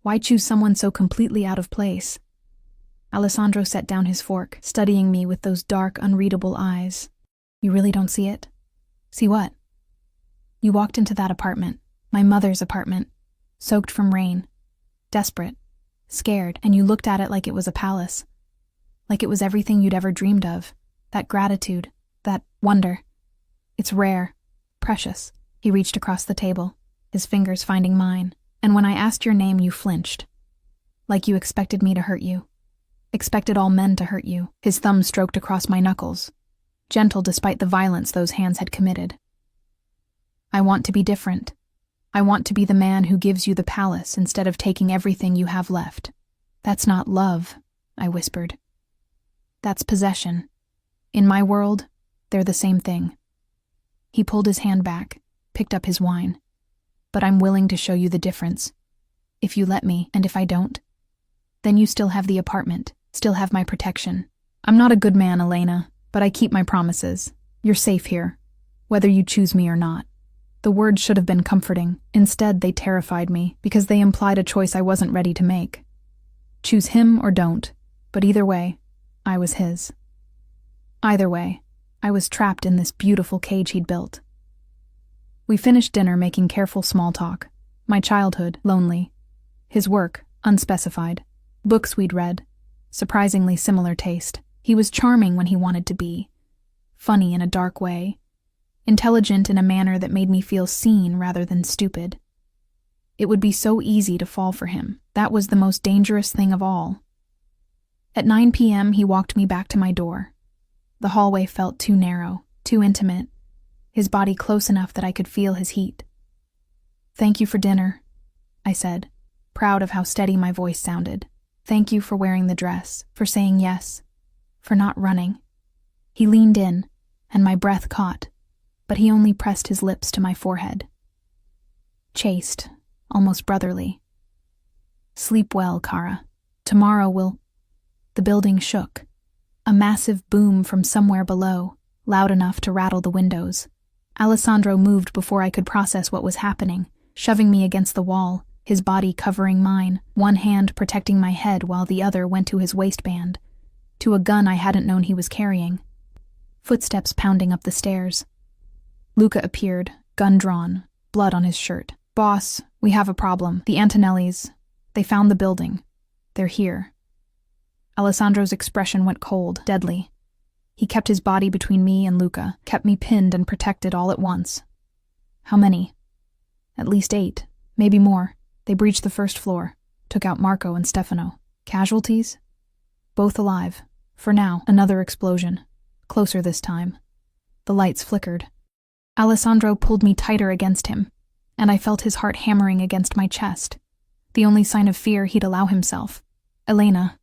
Why choose someone so completely out of place? Alessandro set down his fork, studying me with those dark, unreadable eyes. You really don't see it? See what? You walked into that apartment, my mother's apartment, soaked from rain, desperate, scared, and you looked at it like it was a palace. Like it was everything you'd ever dreamed of. That gratitude, that wonder. It's rare, precious. He reached across the table, his fingers finding mine, and when I asked your name, you flinched. Like you expected me to hurt you. Expected all men to hurt you. His thumb stroked across my knuckles, gentle despite the violence those hands had committed. I want to be different. I want to be the man who gives you the palace instead of taking everything you have left. That's not love, I whispered. That's possession. In my world, they're the same thing. He pulled his hand back, picked up his wine. But I'm willing to show you the difference. If you let me, and if I don't, then you still have the apartment, still have my protection. I'm not a good man, Elena, but I keep my promises. You're safe here, whether you choose me or not. The words should have been comforting. Instead, they terrified me because they implied a choice I wasn't ready to make. Choose him or don't, but either way, I was his. Either way, I was trapped in this beautiful cage he'd built. We finished dinner making careful small talk. My childhood, lonely. His work, unspecified. Books we'd read. Surprisingly similar taste. He was charming when he wanted to be. Funny in a dark way. Intelligent in a manner that made me feel seen rather than stupid. It would be so easy to fall for him. That was the most dangerous thing of all. At 9 p.m., he walked me back to my door. The hallway felt too narrow, too intimate. His body close enough that I could feel his heat. Thank you for dinner, I said, proud of how steady my voice sounded. Thank you for wearing the dress, for saying yes, for not running. He leaned in, and my breath caught, but he only pressed his lips to my forehead. Chaste, almost brotherly. Sleep well, Cara. Tomorrow we'll... The building shook. A massive boom from somewhere below, loud enough to rattle the windows. Alessandro moved before I could process what was happening, shoving me against the wall, his body covering mine, one hand protecting my head while the other went to his waistband, to a gun I hadn't known he was carrying. Footsteps pounding up the stairs. Luca appeared, gun drawn, blood on his shirt. Boss, we have a problem. The Antonellis, They found the building. They're here. Alessandro's expression went cold, deadly. He kept his body between me and Luca, kept me pinned and protected all at once. How many? At least 8, maybe more. They breached the first floor, took out Marco and Stefano. Casualties? Both alive. For now, another explosion. Closer this time. The lights flickered. Alessandro pulled me tighter against him, and I felt his heart hammering against my chest. The only sign of fear he'd allow himself. Elena.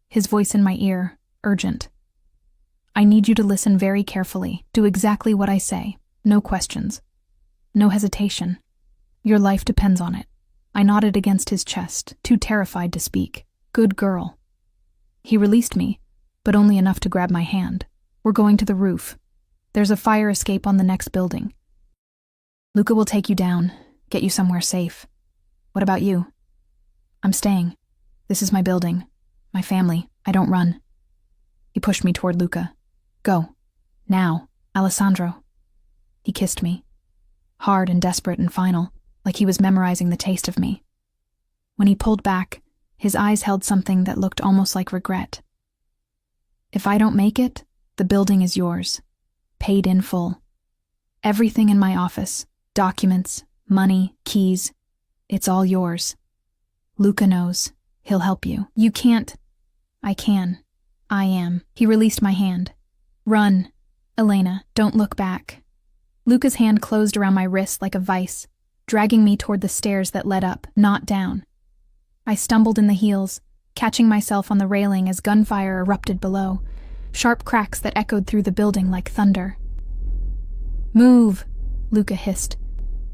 His voice in my ear, urgent. I need you to listen very carefully. Do exactly what I say. No questions. No hesitation. Your life depends on it. I nodded against his chest, too terrified to speak. Good girl. He released me, but only enough to grab my hand. We're going to the roof. There's a fire escape on the next building. Luca will take you down, get you somewhere safe. What about you? I'm staying. This is my building. My family. I don't run. He pushed me toward Luca. Go. Now, Alessandro. He kissed me. Hard and desperate and final, like he was memorizing the taste of me. When he pulled back, his eyes held something that looked almost like regret. If I don't make it, the building is yours. Paid in full. Everything in my office, documents, money, keys, it's all yours. Luca knows. He'll help you. You can't. I can. I am. He released my hand. Run. Elena, don't look back. Luca's hand closed around my wrist like a vice, dragging me toward the stairs that led up, not down. I stumbled in the heels, catching myself on the railing as gunfire erupted below, sharp cracks that echoed through the building like thunder. Move, Luca hissed.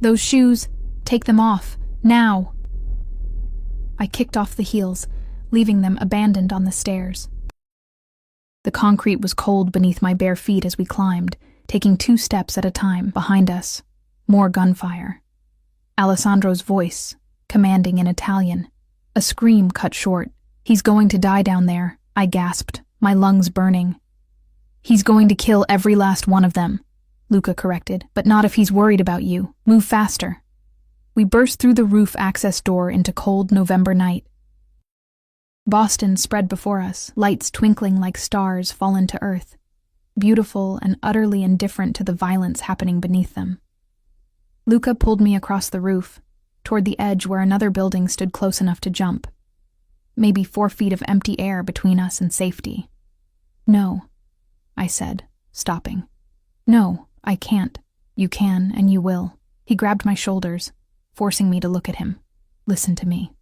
Those shoes, take them off, now. I kicked off the heels, leaving them abandoned on the stairs. The concrete was cold beneath my bare feet as we climbed, taking 2 steps at a time. Behind us, more gunfire. Alessandro's voice, commanding in Italian. A scream cut short. He's going to die down there, I gasped, my lungs burning. He's going to kill every last one of them, Luca corrected, but not if he's worried about you. Move faster. We burst through the roof access door into cold November night. Boston spread before us, lights twinkling like stars fallen to earth, beautiful and utterly indifferent to the violence happening beneath them. Luca pulled me across the roof, toward the edge where another building stood close enough to jump. Maybe 4 feet of empty air between us and safety. No, I said, stopping. No, I can't. You can and you will. He grabbed my shoulders, forcing me to look at him. Listen to me.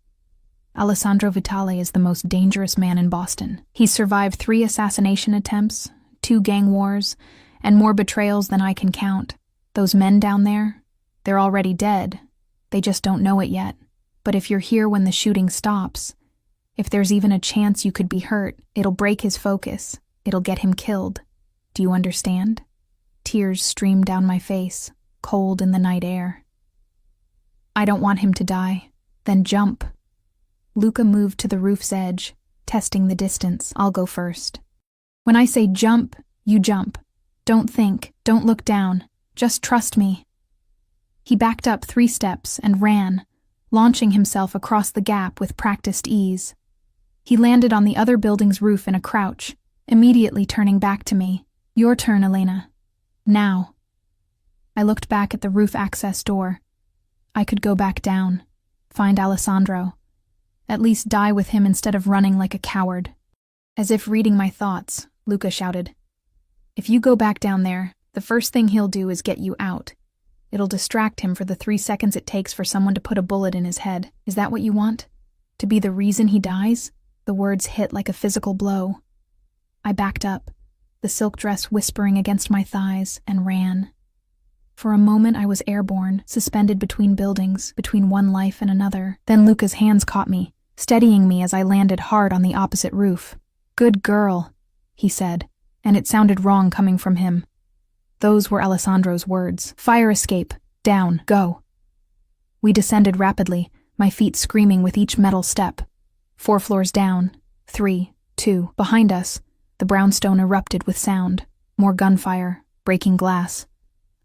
Alessandro Vitale is the most dangerous man in Boston. He's survived 3 assassination attempts, 2 gang wars, and more betrayals than I can count. Those men down there, they're already dead. They just don't know it yet. But if you're here when the shooting stops, if there's even a chance you could be hurt, it'll break his focus. It'll get him killed. Do you understand? Tears streamed down my face, cold in the night air. I don't want him to die. Then jump. Luca moved to the roof's edge, testing the distance. I'll go first. When I say jump, you jump. Don't think, don't look down. Just trust me. He backed up 3 steps and ran, launching himself across the gap with practiced ease. He landed on the other building's roof in a crouch, immediately turning back to me. Your turn, Elena. Now. I looked back at the roof access door. I could go back down, find Alessandro. At least die with him instead of running like a coward. As if reading my thoughts, Luca shouted. If you go back down there, the first thing he'll do is get you out. It'll distract him for the 3 seconds it takes for someone to put a bullet in his head. Is that what you want? To be the reason he dies? The words hit like a physical blow. I backed up, the silk dress whispering against my thighs, and ran. For a moment I was airborne, suspended between buildings, between one life and another. Then Luca's hands caught me, steadying me as I landed hard on the opposite roof. Good girl, he said, and it sounded wrong coming from him. Those were Alessandro's words. Fire escape. Down. Go. We descended rapidly, my feet screaming with each metal step. 4 floors down. 3, 2. Behind us, the brownstone erupted with sound. More gunfire, breaking glass.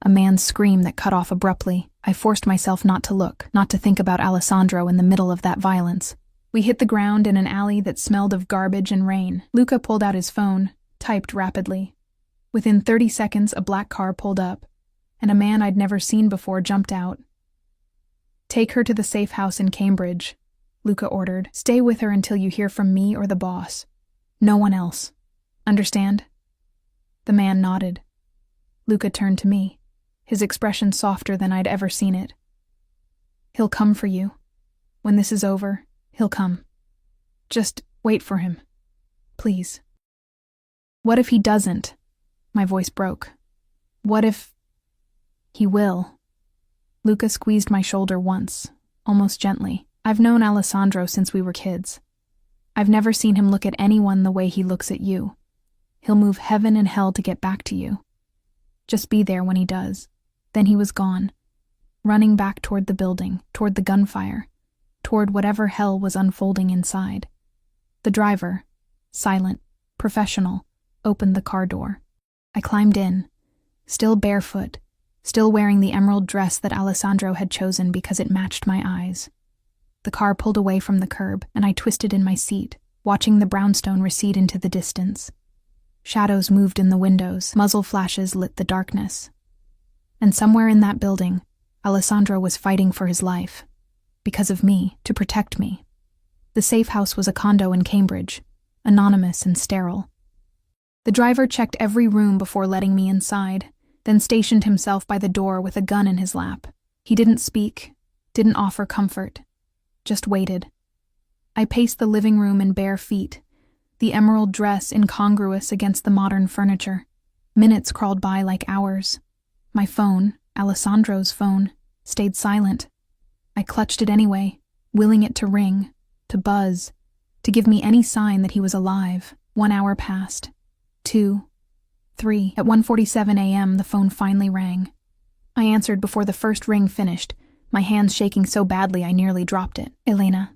a man's scream that cut off abruptly. I forced myself not to look, not to think about Alessandro in the middle of that violence. We hit the ground in an alley that smelled of garbage and rain. Luca pulled out his phone, typed rapidly. Within 30 seconds, a black car pulled up, and a man I'd never seen before jumped out. "Take her to the safe house in Cambridge," Luca ordered. "Stay with her until you hear from me or the boss. No one else. Understand?" The man nodded. Luca turned to me, his expression softer than I'd ever seen it. "He'll come for you. When this is over, he'll come. Just wait for him. Please." "What if he doesn't?" My voice broke. "What if—" "He will." Luca squeezed my shoulder once, almost gently. "I've known Alessandro since we were kids. I've never seen him look at anyone the way he looks at you. He'll move heaven and hell to get back to you. Just be there when he does." Then he was gone, running back toward the building, toward the gunfire, toward whatever hell was unfolding inside. The driver, silent, professional, opened the car door. I climbed in, still barefoot, still wearing the emerald dress that Alessandro had chosen because it matched my eyes. The car pulled away from the curb, and I twisted in my seat, watching the brownstone recede into the distance. Shadows moved in the windows, muzzle flashes lit the darkness. And somewhere in that building, Alessandro was fighting for his life. Because of me, to protect me. The safe house was a condo in Cambridge, anonymous and sterile. The driver checked every room before letting me inside, then stationed himself by the door with a gun in his lap. He didn't speak, didn't offer comfort, just waited. I paced the living room in bare feet, the emerald dress incongruous against the modern furniture. Minutes crawled by like hours. My phone, Alessandro's phone, stayed silent. I clutched it anyway, willing it to ring, to buzz, to give me any sign that he was alive. 1 hour passed. 2, 3. At 1:47 a.m., the phone finally rang. I answered before the first ring finished, my hands shaking so badly I nearly dropped it. "Elena."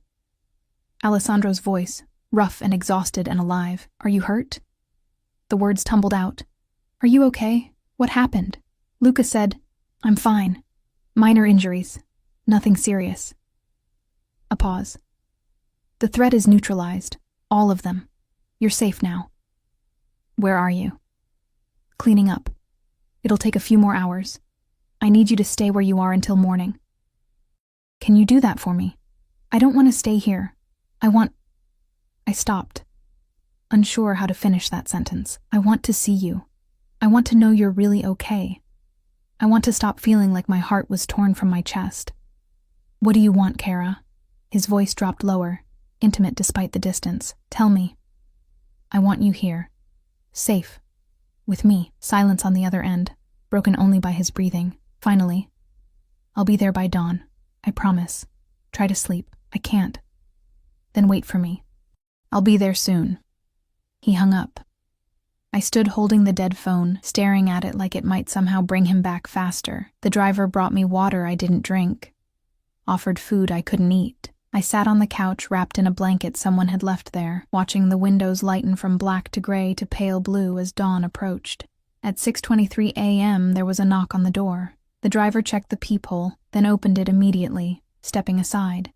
Alessandro's voice, rough and exhausted and alive. "Are you hurt?" The words tumbled out. "Are you okay? What happened?" Luca said, "I'm fine. Minor injuries. Nothing serious." A pause. "The threat is neutralized. All of them. You're safe now." "Where are you?" "Cleaning up. It'll take a few more hours. I need you to stay where you are until morning." "Can you do that for me? I don't want to stay here. I stopped, unsure how to finish that sentence. "I want to see you. I want to know you're really okay. I want to stop feeling like my heart was torn from my chest." "What do you want, Kara?" His voice dropped lower, intimate despite the distance. "Tell me." "I want you here. Safe. With me." Silence on the other end, broken only by his breathing. Finally, "I'll be there by dawn. I promise. Try to sleep. I can't." "Then wait for me. I'll be there soon." He hung up. I stood holding the dead phone, staring at it like it might somehow bring him back faster. The driver brought me water I didn't drink, offered food I couldn't eat. I sat on the couch wrapped in a blanket someone had left there, watching the windows lighten from black to gray to pale blue as dawn approached. At 6:23 a.m. there was a knock on the door. The driver checked the peephole, then opened it immediately, stepping aside.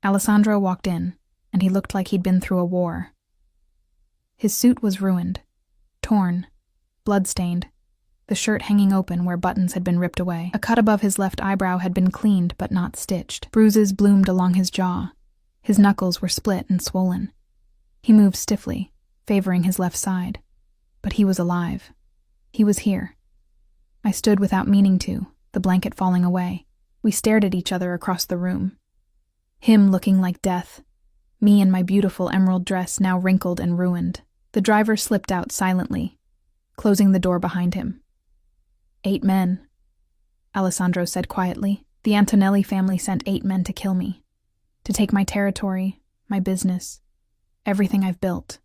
Alessandro walked in, and he looked like he'd been through a war. His suit was ruined, torn, blood-stained, the shirt hanging open where buttons had been ripped away. A cut above his left eyebrow had been cleaned but not stitched. Bruises bloomed along his jaw. His knuckles were split and swollen. He moved stiffly, favoring his left side. But he was alive. He was here. I stood without meaning to, the blanket falling away. We stared at each other across the room. Him looking like death. Me in my beautiful emerald dress now wrinkled and ruined. The driver slipped out silently, closing the door behind him. 8 men, Alessandro said quietly. The Antonelli family sent 8 men to kill me, to take my territory, my business, everything I've built.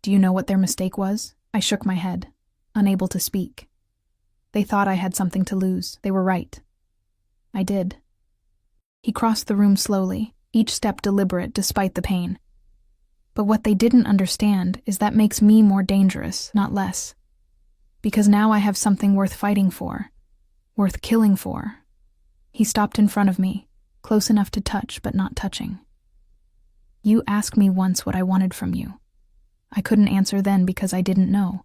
Do you know what their mistake was? I shook my head, unable to speak. They thought I had something to lose. They were right. I did. He crossed the room slowly, each step deliberate despite the pain. But what they didn't understand is that makes me more dangerous, not less. Because now I have something worth fighting for, Worth killing for. He stopped in front of me, close enough to touch but not touching. You asked me once what I wanted from you. I couldn't answer then because I didn't know.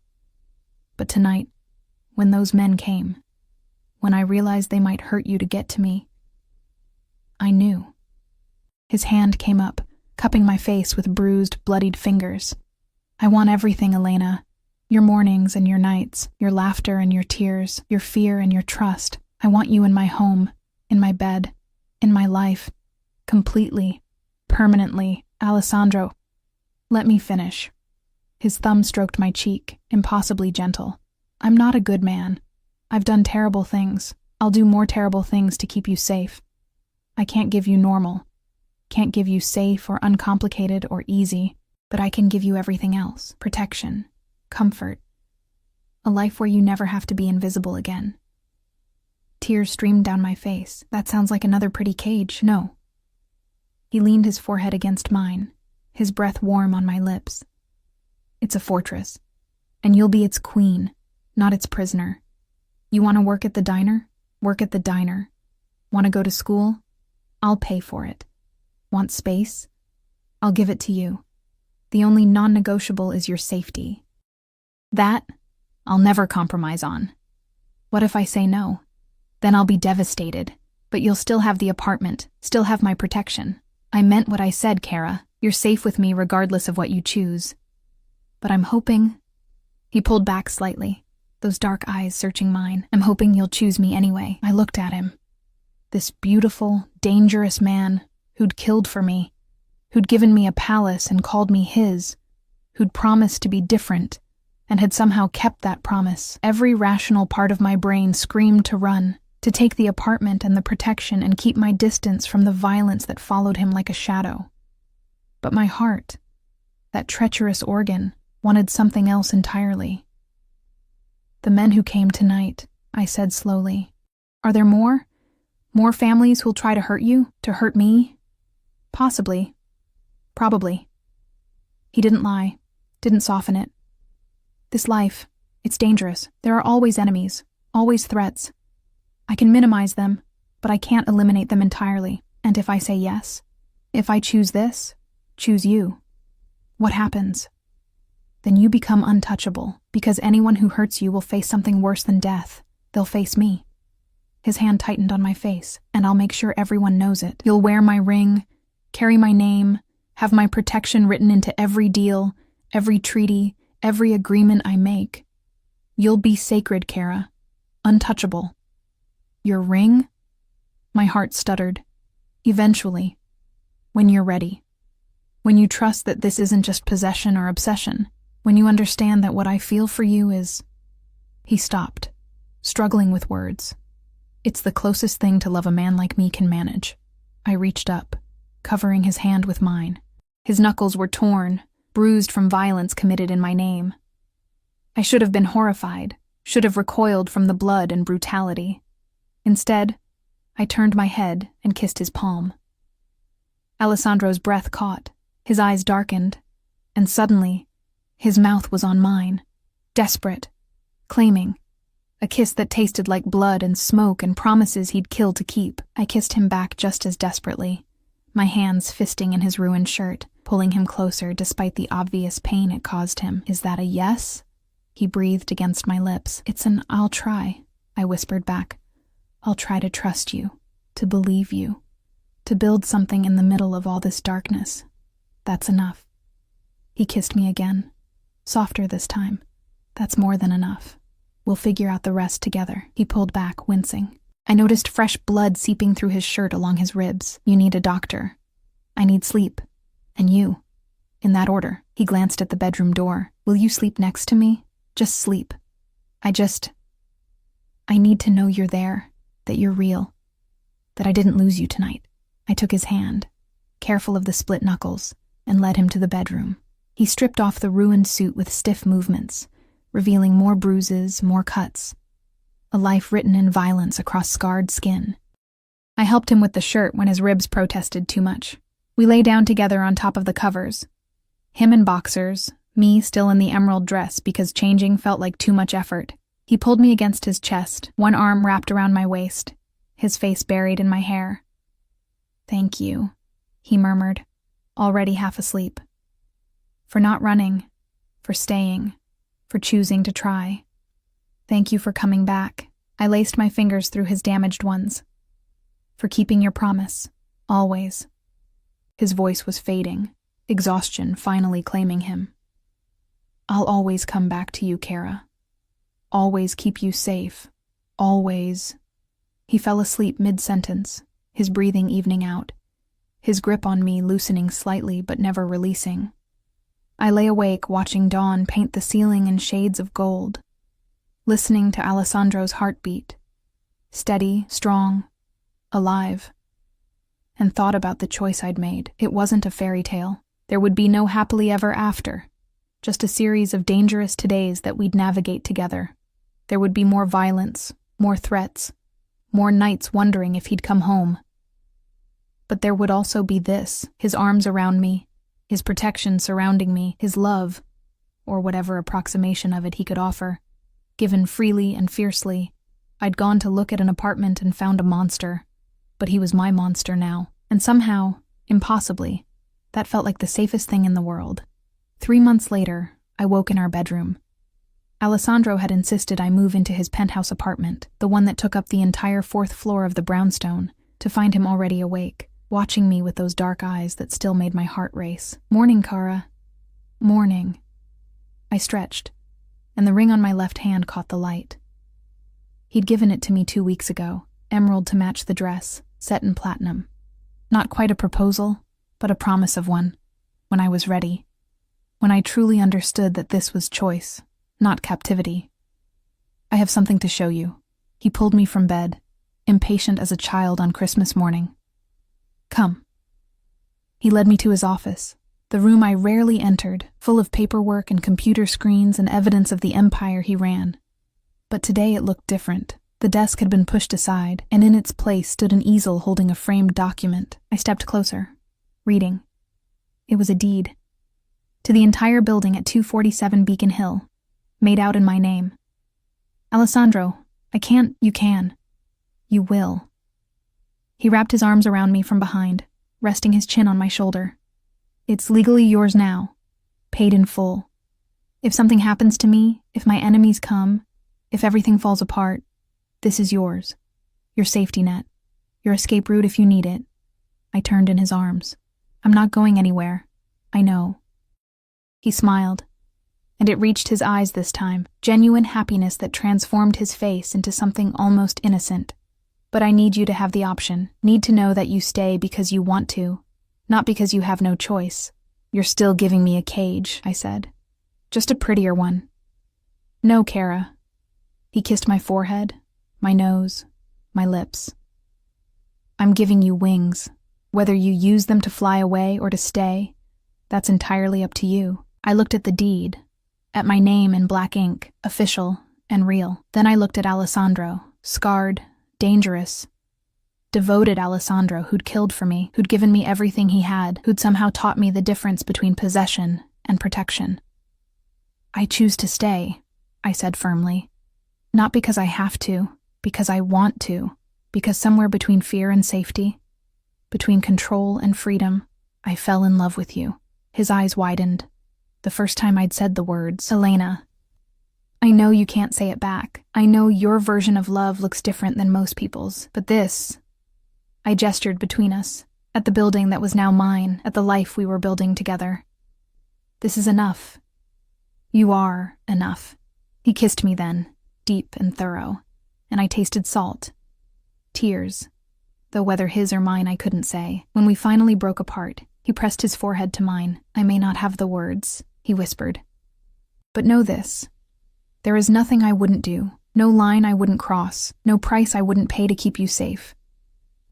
But tonight, when those men came, when I realized they might hurt you to get to me, I knew. His hand came up, cupping my face with bruised, bloodied fingers. I want everything, Elena. Your mornings and your nights, your laughter and your tears, your fear and your trust. I want you in my home, in my bed, in my life, completely, permanently. Alessandro, let me finish. His thumb stroked my cheek, impossibly gentle. I'm not a good man. I've done terrible things. I'll do more terrible things to keep you safe. I can't give you normal. Can't give you safe or uncomplicated or easy, but I can give you everything else. Protection, comfort, a life where you never have to be invisible again. Tears streamed down my face. That sounds like another pretty cage. No. He leaned his forehead against mine, his breath warm on my lips. It's a fortress, and you'll be its queen, not its prisoner. You want to work at the diner? Work at the diner. Want to go to school? I'll pay for it. Want space? I'll give it to you. The only non-negotiable is your safety. That, I'll never compromise on. What if I say no? Then I'll be devastated, but you'll still have the apartment, still have my protection. I meant what I said, Kara. You're safe with me regardless of what you choose. But I'm hoping... He pulled back slightly, those dark eyes searching mine. I'm hoping you'll choose me anyway. I looked at him. This beautiful, dangerous man who'd killed for me, who'd given me a palace and called me his, who'd promised to be different, and had somehow kept that promise. Every rational part of my brain screamed to run, to take the apartment and the protection and keep my distance from the violence that followed him like a shadow. But my heart, that treacherous organ, wanted something else entirely. The men who came tonight, I said slowly. Are there more? More families who'll try to hurt you? To hurt me? Possibly. Probably. He didn't lie, didn't soften it. This life, it's dangerous. There are always enemies, always threats. I can minimize them, but I can't eliminate them entirely. And if I say yes, if I choose this, choose you, what happens? Then you become untouchable, because anyone who hurts you will face something worse than death. They'll face me. His hand tightened on my face, and I'll make sure everyone knows it. You'll wear my ring, carry my name, have my protection written into every deal, every treaty, every agreement I make. You'll be sacred, Kara. Untouchable. Your ring? My heart stuttered. Eventually. When you're ready. When you trust that this isn't just possession or obsession. When you understand that what I feel for you is... He stopped, struggling with words. It's the closest thing to love a man like me can manage. I reached up, covering his hand with mine. His knuckles were torn, bruised from violence committed in my name. I should have been horrified, should have recoiled from the blood and brutality. Instead, I turned my head and kissed his palm. Alessandro's breath caught, his eyes darkened, and suddenly, his mouth was on mine, desperate, claiming, a kiss that tasted like blood and smoke and promises he'd kill to keep. I kissed him back just as desperately, my hands fisting in his ruined shirt, pulling him closer despite the obvious pain it caused him. Is that a yes? He breathed against my lips. It's an I'll try, I whispered back. I'll try to trust you, to believe you, to build something in the middle of all this darkness. That's enough. He kissed me again, softer this time. That's more than enough. We'll figure out the rest together. He pulled back, wincing. I noticed fresh blood seeping through his shirt along his ribs. You need a doctor. I need sleep. And you. In that order. He glanced at the bedroom door. Will you sleep next to me? Just sleep. I need to know you're there, that you're real, that I didn't lose you tonight. I took his hand, careful of the split knuckles, and led him to the bedroom. He stripped off the ruined suit with stiff movements, revealing more bruises, more cuts. A life written in violence across scarred skin. I helped him with the shirt when his ribs protested too much. We lay down together on top of the covers. Him in boxers, me still in the emerald dress because changing felt like too much effort. He pulled me against his chest, one arm wrapped around my waist, his face buried in my hair. "Thank you," he murmured, already half asleep. "For not running, for staying, for choosing to try. Thank you for coming back." I laced my fingers through his damaged ones. "For keeping your promise, always." His voice was fading, exhaustion finally claiming him. "I'll always come back to you, Kara. Always keep you safe. Always." He fell asleep mid-sentence, his breathing evening out, his grip on me loosening slightly but never releasing. I lay awake watching dawn paint the ceiling in shades of gold, listening to Alessandro's heartbeat, steady, strong, alive, and thought about the choice I'd made. It wasn't a fairy tale. There would be no happily ever after, just a series of dangerous todays that we'd navigate together. There would be more violence, more threats, more nights wondering if he'd come home. But there would also be this, his arms around me, his protection surrounding me, his love, or whatever approximation of it he could offer, given freely and fiercely. I'd gone to look at an apartment and found a monster, but he was my monster now, and somehow, impossibly, that felt like the safest thing in the world. 3 months later, I woke in our bedroom. Alessandro had insisted I move into his penthouse apartment, the one that took up the entire 4th floor of the brownstone, to find him already awake, watching me with those dark eyes that still made my heart race. "Morning, Kara." "Morning." I stretched, and the ring on my left hand caught the light. He'd given it to me 2 weeks ago, emerald to match the dress, set in platinum. Not quite a proposal, but a promise of one, when I was ready, when I truly understood that this was choice, not captivity. "I have something to show you." He pulled me from bed, impatient as a child on Christmas morning. "Come." He led me to his office, the room I rarely entered, full of paperwork and computer screens and evidence of the empire he ran. But today it looked different. The desk had been pushed aside, and in its place stood an easel holding a framed document. I stepped closer, reading. It was a deed. To the entire building at 247 Beacon Hill, made out in my name. "Alessandro, I can't." "You can. You will." He wrapped his arms around me from behind, resting his chin on my shoulder. "It's legally yours now, paid in full. If something happens to me, if my enemies come, if everything falls apart, this is yours. Your safety net, your escape route if you need it." I turned in his arms. "I'm not going anywhere. I know." He smiled, and it reached his eyes this time, genuine happiness that transformed his face into something almost innocent. "But I need you to have the option, need to know that you stay because you want to, not because you have no choice." "You're still giving me a cage," I said. "Just a prettier one." "No, Kara." He kissed my forehead, my nose, my lips. "I'm giving you wings. Whether you use them to fly away or to stay, that's entirely up to you." I looked at the deed, at my name in black ink, official and real. Then I looked at Alessandro, scarred, dangerous, devoted Alessandro who'd killed for me, who'd given me everything he had, who'd somehow taught me the difference between possession and protection. "I choose to stay," I said firmly. "Not because I have to, because I want to, because somewhere between fear and safety, between control and freedom, I fell in love with you." His eyes widened. The first time I'd said the words, "Elena." "I know you can't say it back. I know your version of love looks different than most people's, but this..." I gestured between us, at the building that was now mine, at the life we were building together. "This is enough. You are enough." He kissed me then, deep and thorough, and I tasted salt. Tears, though whether his or mine I couldn't say. When we finally broke apart, he pressed his forehead to mine. "I may not have the words," he whispered. "But know this. There is nothing I wouldn't do, no line I wouldn't cross, no price I wouldn't pay to keep you safe,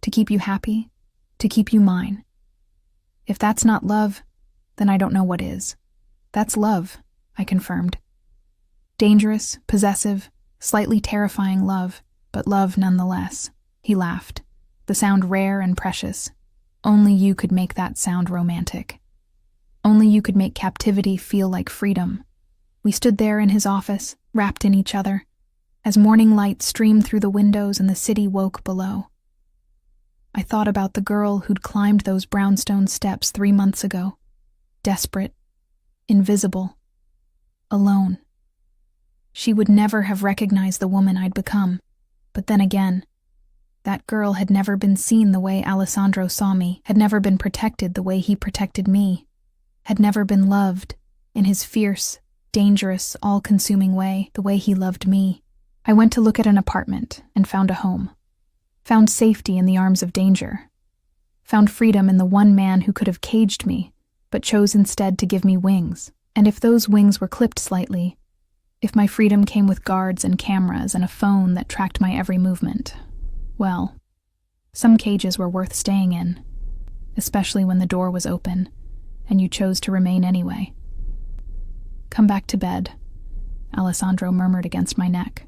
to keep you happy, to keep you mine. If that's not love, then I don't know what is." "That's love," I confirmed. "Dangerous, possessive, slightly terrifying love, but love nonetheless." He laughed, the sound rare and precious. Only you could make that sound romantic. Only you could make captivity feel like freedom. We stood there in his office, wrapped in each other, as morning light streamed through the windows and the city woke below. I thought about the girl who'd climbed those brownstone steps 3 months ago, desperate, invisible, alone. She would never have recognized the woman I'd become, but then again, that girl had never been seen the way Alessandro saw me, had never been protected the way he protected me, had never been loved in his fierce, dangerous, all-consuming way, the way he loved me. I went to look at an apartment and found a home. Found safety in the arms of danger. Found freedom in the one man who could have caged me, but chose instead to give me wings. And if those wings were clipped slightly, if my freedom came with guards and cameras and a phone that tracked my every movement, well, some cages were worth staying in, especially when the door was open, and you chose to remain anyway. "Come back to bed," Alessandro murmured against my neck.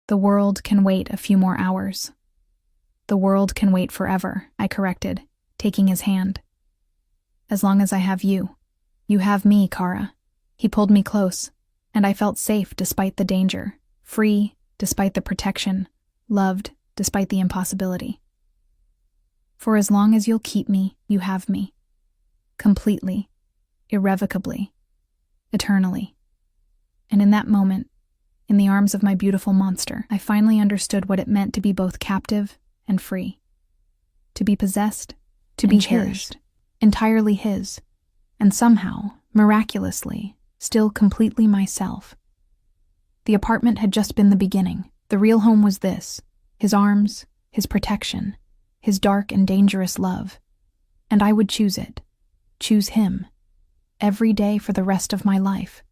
"The world can wait a few more hours." "The world can wait forever," I corrected, taking his hand. "As long as I have you. You have me, Kara." He pulled me close, and I felt safe despite the danger, free despite the protection, loved despite the impossibility. "For as long as you'll keep me, you have me. Completely, irrevocably, eternally." And in that moment, in the arms of my beautiful monster, I finally understood what it meant to be both captive and free. To be possessed, to be cherished, entirely his, and somehow, miraculously, still completely myself. The apartment had just been the beginning. The real home was this: his arms, his protection, his dark and dangerous love. And I would choose it, choose him, every day for the rest of my life.